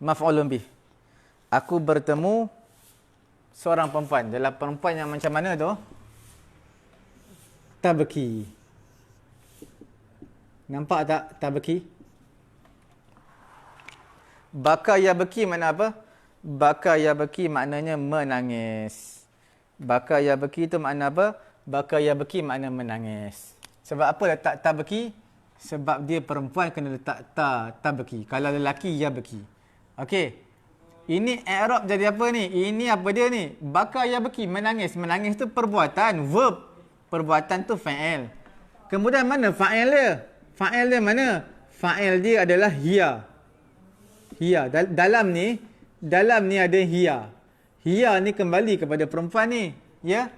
[SPEAKER 1] maf'ulun bih. Aku bertemu seorang perempuan. Adalah perempuan yang macam mana tu? Tabki. Nampak tak tabki? Baka yabki makna apa? Baka yabki maknanya menangis. Baka yabki itu makna apa? Baka yabki makna menangis. Sebab apa letak tabki? Sebab dia perempuan kena letak tabki. Kalau lelaki yabki. Okey. Ini i'rab jadi apa ni? Ini apa dia ni? Baka yabki, menangis. Menangis tu perbuatan, verb. Perbuatan tu fa'il. Kemudian mana fa'il dia? Fa'il dia mana? Fa'il dia adalah hiya. Hiya. Dalam ni ada hiya. Hiya ni kembali kepada perempuan ni. Ya?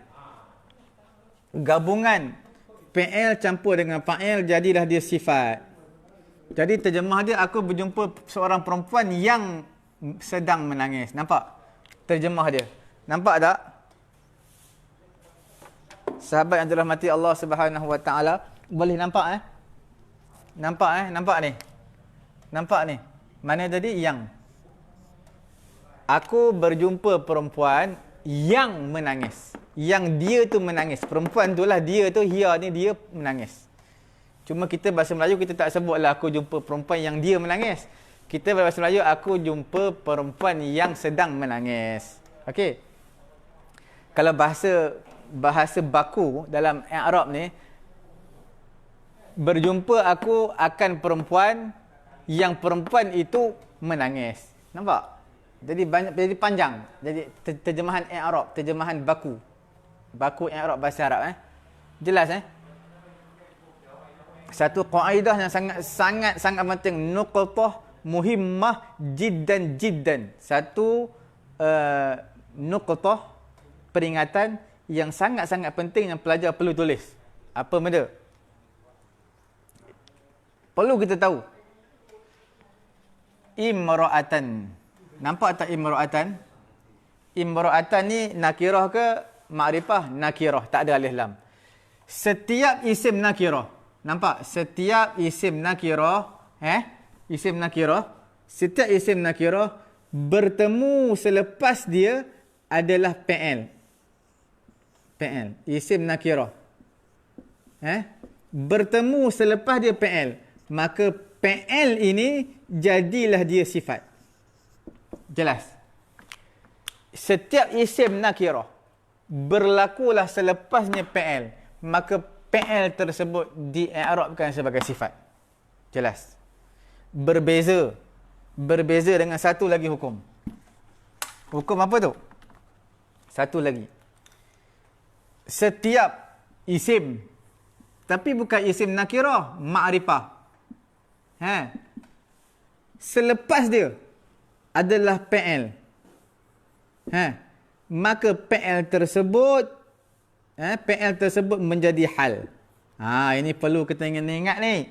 [SPEAKER 1] Gabungan fi'il campur dengan fa'il jadilah dia sifat. Jadi terjemah dia, aku berjumpa seorang perempuan yang sedang menangis. Nampak? Terjemah dia. Nampak tak? Sahabat yang dirahmati Allah Subhanahu Wa Taala, boleh nampak Nampak nampak ni. Nampak ni. Mana tadi yang? Aku berjumpa perempuan yang menangis. Yang dia tu menangis. Perempuan tu lah dia tu, hiya ni dia menangis. Cuma kita bahasa Melayu kita tak sebutlah aku jumpa perempuan yang dia menangis. Kita bahasa Melayu aku jumpa perempuan yang sedang menangis. Okey. Kalau bahasa baku dalam i'rab ni, berjumpa aku akan perempuan yang perempuan itu menangis. Nampak? Jadi panjang. Jadi terjemahan i'rab, terjemahan baku. Baku i'rab bahasa Arab Jelas Satu kaedah yang sangat penting, nuqtah muhimmah jiddan. Satu nuqtah peringatan yang sangat penting yang pelajar perlu tulis. Apa benda? Perlu kita tahu. Imra'atan. Nampak tak imra'atan? Imra'atan ni nakirah ke ma'rifah? Nakirah, tak ada alif lam. Setiap isim nakirah. Nampak? Setiap isim nakirah, isim nakirah, setiap isim nakirah bertemu selepas dia adalah fi'il. Fi'il, isim nakirah. Bertemu selepas dia fi'il, maka fi'il ini jadilah dia sifat. Jelas? Setiap isim nakirah berlakulah selepasnya fi'il, maka fi'il tersebut di-i'rabkan sebagai sifat. Jelas? Berbeza dengan satu lagi hukum. Hukum apa tu? Satu lagi. Setiap isim, tapi bukan isim nakirah, ma'rifah. Selepas dia adalah fi'il. Maka fi'il tersebut menjadi hal. Ini perlu kita ingat ni.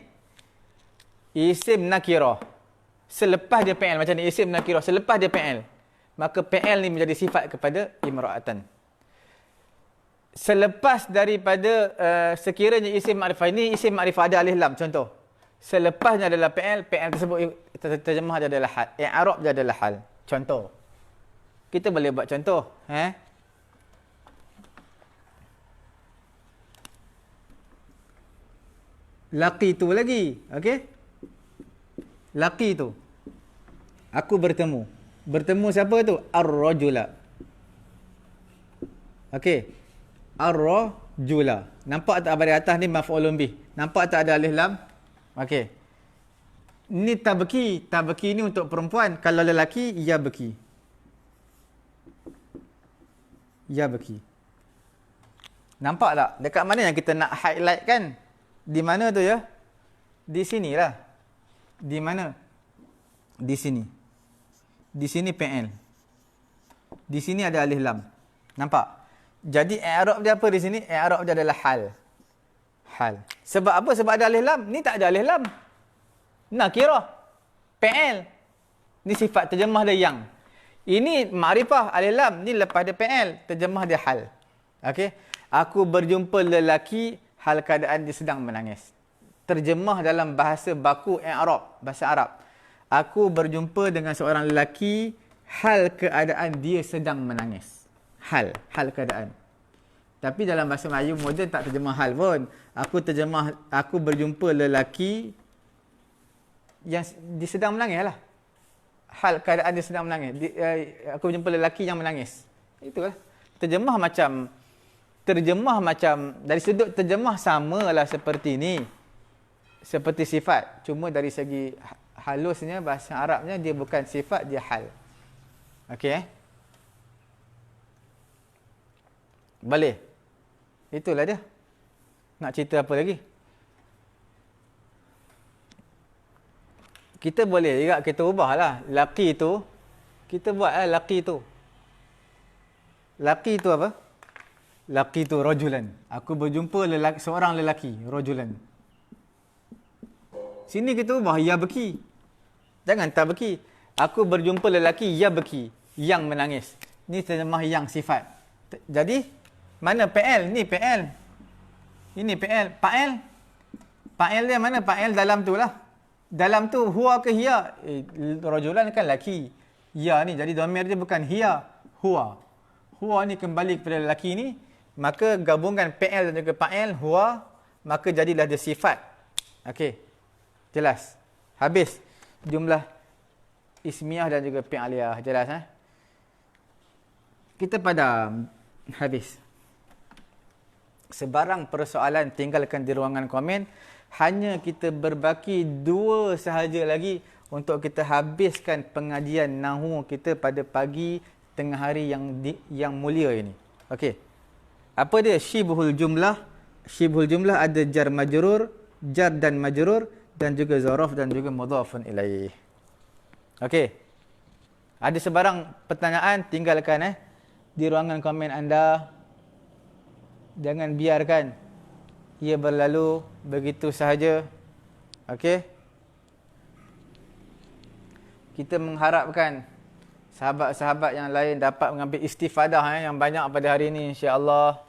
[SPEAKER 1] Isim nakirah. Selepas dia fi'il, macam ni isim nakirah, selepas dia fi'il, maka fi'il ni menjadi sifat kepada imra'atan. Selepas daripada sekiranya isim ma'rifah, ini isim ma'rifah ada alif lam contoh. Selepasnya adalah fi'il tersebut terjemah dia adalah hal. I'rab dia adalah hal. Contoh. Kita boleh buat contoh, Laqi tu lagi, okey? Laqi tu. Aku bertemu. Bertemu siapa tu? Ar-rajula. Okey. Ar-rajula. Nampak tak baris atas ni maf'ulun bih? Nampak tak ada alif lam? Okey. Ni tabki. Tabki ni untuk perempuan. Kalau lelaki, yabki. Yabki. Nampak tak? Dekat mana yang kita nak highlight kan? Di mana tu ya? Di sinilah. Di mana? Di sini. Di sini fi'il. Di sini ada alif lam. Nampak? Jadi i'rab dia apa di sini? I'rab dia adalah hal. Hal. Sebab apa? Sebab ada alif lam. Ni tak ada alif lam. Nakirah. Fi'il. Ni sifat terjemah dia yang. Ini ma'rifah alif lam. Ni lepas dia fi'il, terjemah dia hal. Okey. Aku berjumpa lelaki hal keadaan dia sedang menangis. Terjemah dalam bahasa baku i'rab, bahasa Arab. Aku berjumpa dengan seorang lelaki hal keadaan dia sedang menangis. Hal keadaan. Tapi dalam bahasa Melayu moden tak terjemah hal pun. Aku terjemah aku berjumpa lelaki yang dia sedang menangis lah. Hal keadaan dia sedang menangis. Aku berjumpa lelaki yang menangis. Itulah. Terjemah macam dari sudut terjemah samalah seperti ni. Seperti sifat. Cuma dari segi halusnya bahasa Arabnya dia bukan sifat, dia hal. Okey. Boleh. Itulah dia. Nak cerita apa lagi? Kita boleh juga kita ubahlah. Laki tu, kita buatlah laki tu. Laki tu apa? Laki tu rajulan. Aku berjumpa seorang lelaki, rajulan. Sini kita ubah ya beki. Jangan tak beki. Aku berjumpa lelaki ya beki, yang menangis. Ni terjemah yang sifat. Jadi mana PL? Ni PL. Ini PL. Fa'il. Fa'il dia mana? Fa'il dalam tu lah. Dalam tu huwa ke hiya? Rajulan kan lelaki. Ya ni jadi dhamir dia bukan hiya, huwa. Huwa ni kembali kepada lelaki ni. Maka gabungan PL dan juga fa'il huwa, maka jadilah dia sifat. Okey. Jelas. Habis jumlah ismiyah dan juga fi'liyah. Jelas Kita padam. Habis. Sebarang persoalan tinggalkan di ruangan komen. Hanya kita berbaki 2 sahaja lagi untuk kita habiskan pengajian nahwu kita pada pagi tengah hari yang mulia ini. Okey. Apa dia? Syibhul jumlah. Syibhul jumlah ada jar majrur, jar dan majrur dan juga zaraf dan juga mudhafun ilaih. Okey. Ada sebarang pertanyaan tinggalkan di ruangan komen anda. Jangan biarkan ia berlalu begitu sahaja. Okey. Kita mengharapkan sahabat-sahabat yang lain dapat mengambil istifadah yang banyak pada hari ini, insya-Allah.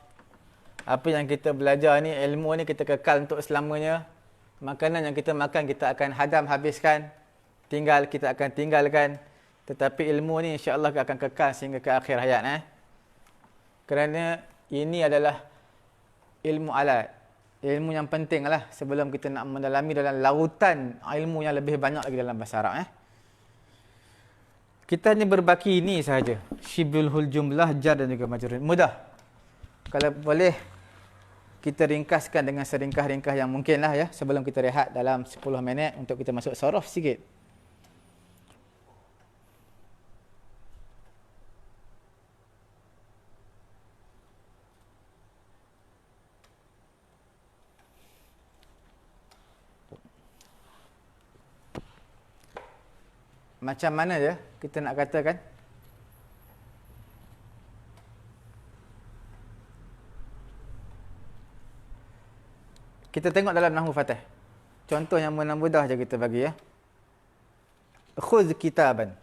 [SPEAKER 1] Apa yang kita belajar ni, ilmu ni kita kekal untuk selamanya. Makanan yang kita makan kita akan hadam habiskan. Kita akan tinggalkan. Tetapi ilmu ni insya-Allah akan kekal sehingga ke akhir hayat Kerana ini adalah ilmu alat. Ilmu yang penting lah sebelum kita nak mendalami dalam lautan ilmu yang lebih banyak lagi dalam bahasa Arab. Kita hanya berbaki ini sahaja. Syibhul jumlah, jar dan juga majrur. Mudah. Kalau boleh kita ringkaskan dengan seringkah-ringkah yang mungkin lah sebelum kita rehat dalam 10 minit untuk kita masuk sorof sikit. Macam mana je kita nak katakan? Kita tengok dalam Nahwu Fatih. Contoh yang mudah je kita bagi Khudh kitaban.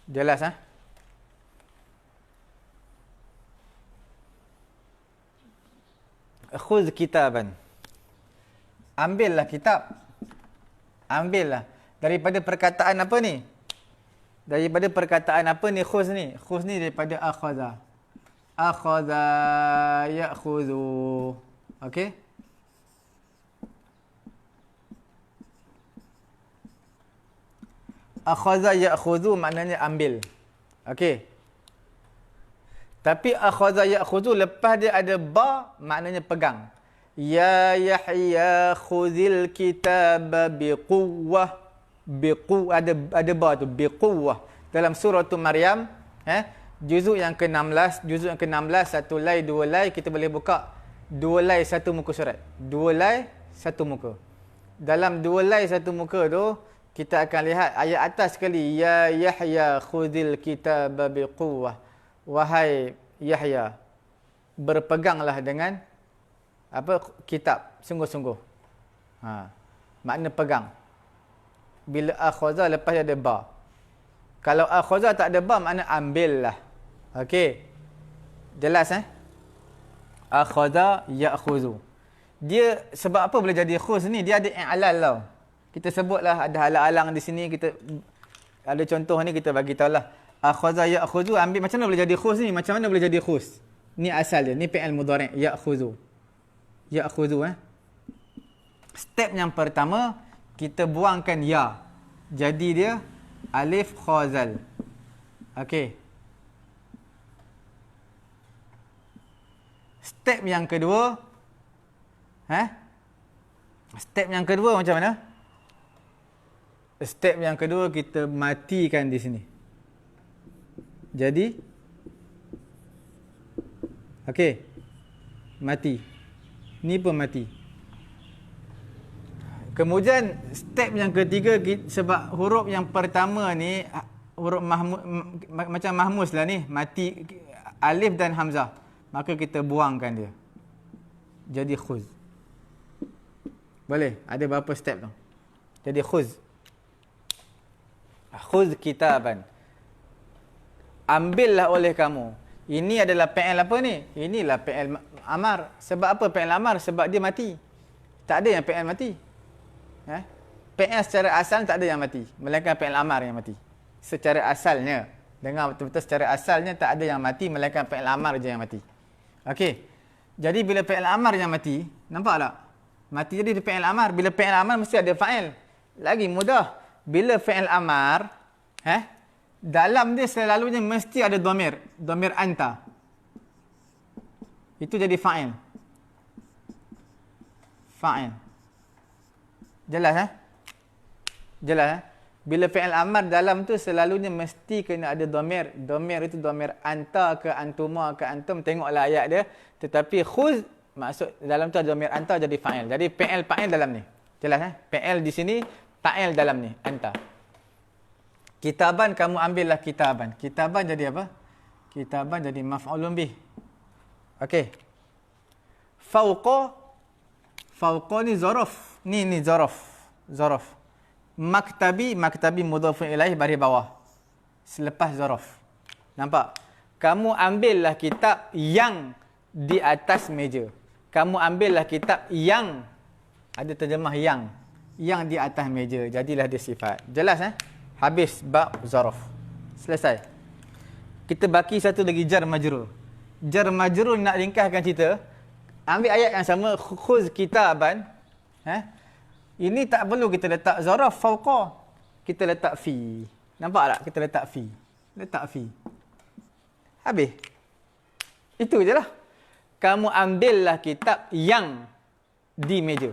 [SPEAKER 1] Jelas Khudh kitaban. Ambillah kitab. Ambillah. Daripada perkataan apa ni? Daripada perkataan apa ni khudh ni? Khudh ni daripada akhadha. Akhadha ya'khudhu. Okey? Akhadha ya'khudhu maknanya ambil. Okey. Tapi akhadha ya'khudhu lepas dia ada ba maknanya pegang. Ya Yahya khudhil kitaba biquwwah. Ada ba tu biquwwah. dalam surah Maryam, juzuk yang ke-16, juzuk yang ke-16, satu lay, dua lay, kita boleh buka dua lay satu muka surat. Dua lay satu muka. Dalam dua lay satu muka tu, kita akan lihat ayat atas sekali, ya Yahya khudhil kitaba biquwwah. Wahai Yahya, berpeganglah dengan kitab sungguh-sungguh. Makna pegang. Bila akhadha lepas dia ada ba. Kalau akhadha tak ada ba, makna ambillah. Okey. Jelas Akhadha ya'khudhu. Dia sebab apa boleh jadi khuz ni? Dia ada i'lal tau. Kita sebutlah ada halang-halang di sini, kita ada contoh ni, kita bagi tahulah. Akhadha ya'khudhu, ambil. Macam mana boleh jadi khuz ni? Macam mana boleh jadi khuz? Ni asal dia, ni fi'il mudhari' ya'khudhu. Ya'khudhu Step yang pertama, kita buangkan ya. Jadi dia alif khazal. Okey. Step yang kedua, step yang kedua macam mana? Step yang kedua kita matikan di sini. Jadi okey. Mati. Ni pun mati. Kemudian step yang ketiga, sebab huruf yang pertama ni huruf macam mahmus lah ni, mati alif dan hamzah, maka kita buangkan dia. Jadi khuz. Boleh? Ada berapa step tu? Jadi khuz. Khuz kitaban. Ambillah oleh kamu. Ini adalah fi'il apa ni? Inilah fi'il amar. Sebab apa fi'il amar? Sebab dia mati. Tak ada yang fi'il mati. Fi'il secara asal tak ada yang mati, melainkan fi'il amar yang mati. Secara asalnya, dengar betul-betul, secara asalnya tak ada yang mati, melainkan fi'il amar je yang mati. Okey. Jadi bila fi'il amar yang mati, nampak tak? Mati jadi fi'il amar. Bila fi'il amar mesti ada fa'il. Lagi mudah. Bila fi'il amar, dalam dia selalunya mesti ada dhamir, dhamir anta. Itu jadi fa'il. Fa'il. Jelas Jelas Bila fi'il amar dalam tu selalunya mesti kena ada dhamir. Dhamir itu dhamir anta ke antuma ke antum, tengoklah ayat dia. Tetapi khuz maksud dalam tu ada dhamir anta, jadi fa'il. Jadi fa'il dalam ni. Jelas Fi'il di sini, fa'il dalam ni, anta. Kitaban, kamu ambillah kitaban. Kitaban jadi apa? Kitaban jadi maf'ulun bih. Okey. Fauqa ni zaraf. Ni zaraf. Maktabi mudhafun ilaih baris bawah. Selepas zaraf. Nampak? Kamu ambillah kitab yang di atas meja. Kamu ambillah kitab yang, ada terjemah yang di atas meja. Jadilah dia sifat. Jelas Habis bab zaraf. Selesai. Kita baki satu lagi jar majrur. Jar majrur nak ringkaskan cerita. Ambil ayat yang sama, khuz kitaban. Ini tak perlu kita letak zaraf fauqa. Kita letak fi. Nampak tak? Kita letak fi. Letak fi. Habis. Itu je lah. Kamu ambillah kitab yang di meja.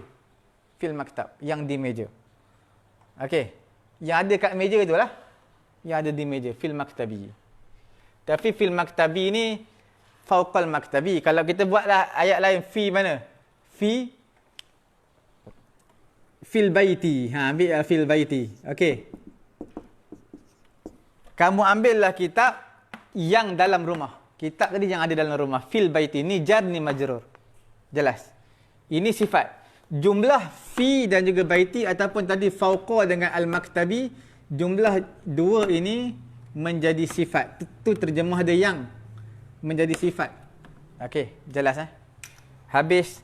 [SPEAKER 1] Fil maktab. Yang di meja. Okey. Yang ada kat meja tu lah. Yang ada di meja. Fil maktabi. Tapi fil maktabi ni fauqal maktabi. Kalau kita buatlah ayat lain, fi mana? Fi fil baiti. Ambil fil baiti. Okey. Kamu ambillah kitab yang dalam rumah. Kitab tadi yang ada dalam rumah. Fil baiti. Ni jar, ni majrur. Jelas. Ini sifat. Jumlah fi dan juga baiti ataupun tadi fauqa dengan al-maktabi, jumlah dua ini menjadi sifat. Itu terjemah dia yang menjadi sifat. Okey, jelas Habis.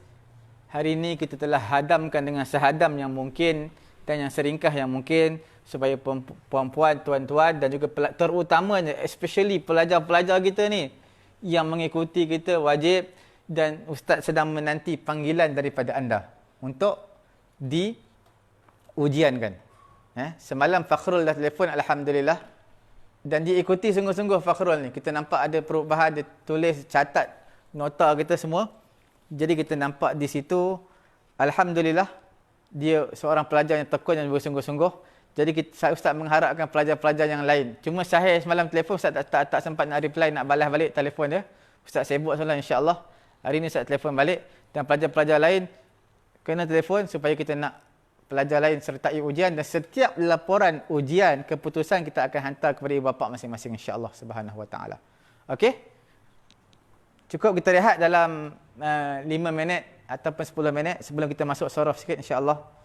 [SPEAKER 1] Hari ini kita telah hadamkan dengan sehadam yang mungkin dan yang seringkah yang mungkin, supaya puan-puan, tuan-tuan dan juga terutamanya especially pelajar-pelajar kita ni yang mengikuti kita wajib, dan ustaz sedang menanti panggilan daripada anda untuk diujiankan. Semalam Fakhrul dah telefon, alhamdulillah, dan diikuti sungguh-sungguh Fakhrul ni. Kita nampak ada perubahan, dia tulis, catat nota kita semua. Jadi kita nampak di situ, alhamdulillah, dia seorang pelajar yang tekun, yang bersungguh-sungguh. Jadi Ustaz mengharapkan pelajar-pelajar yang lain. Cuma Syahir semalam telefon, Ustaz tak sempat nak reply, nak balas balik telefon dia. Ustaz sibuk semalam, insya-Allah. Hari ni Ustaz telefon balik. Dan pelajar-pelajar lain kena telefon supaya kita nak pelajar lain sertai ujian. Dan setiap laporan ujian, keputusan kita akan hantar kepada ibu bapa masing-masing, insya-Allah subhanahu wa ta'ala. Okey? Cukup kita rehat dalam 5 minit ataupun 10 minit sebelum kita masuk sorof sikit, insya-Allah.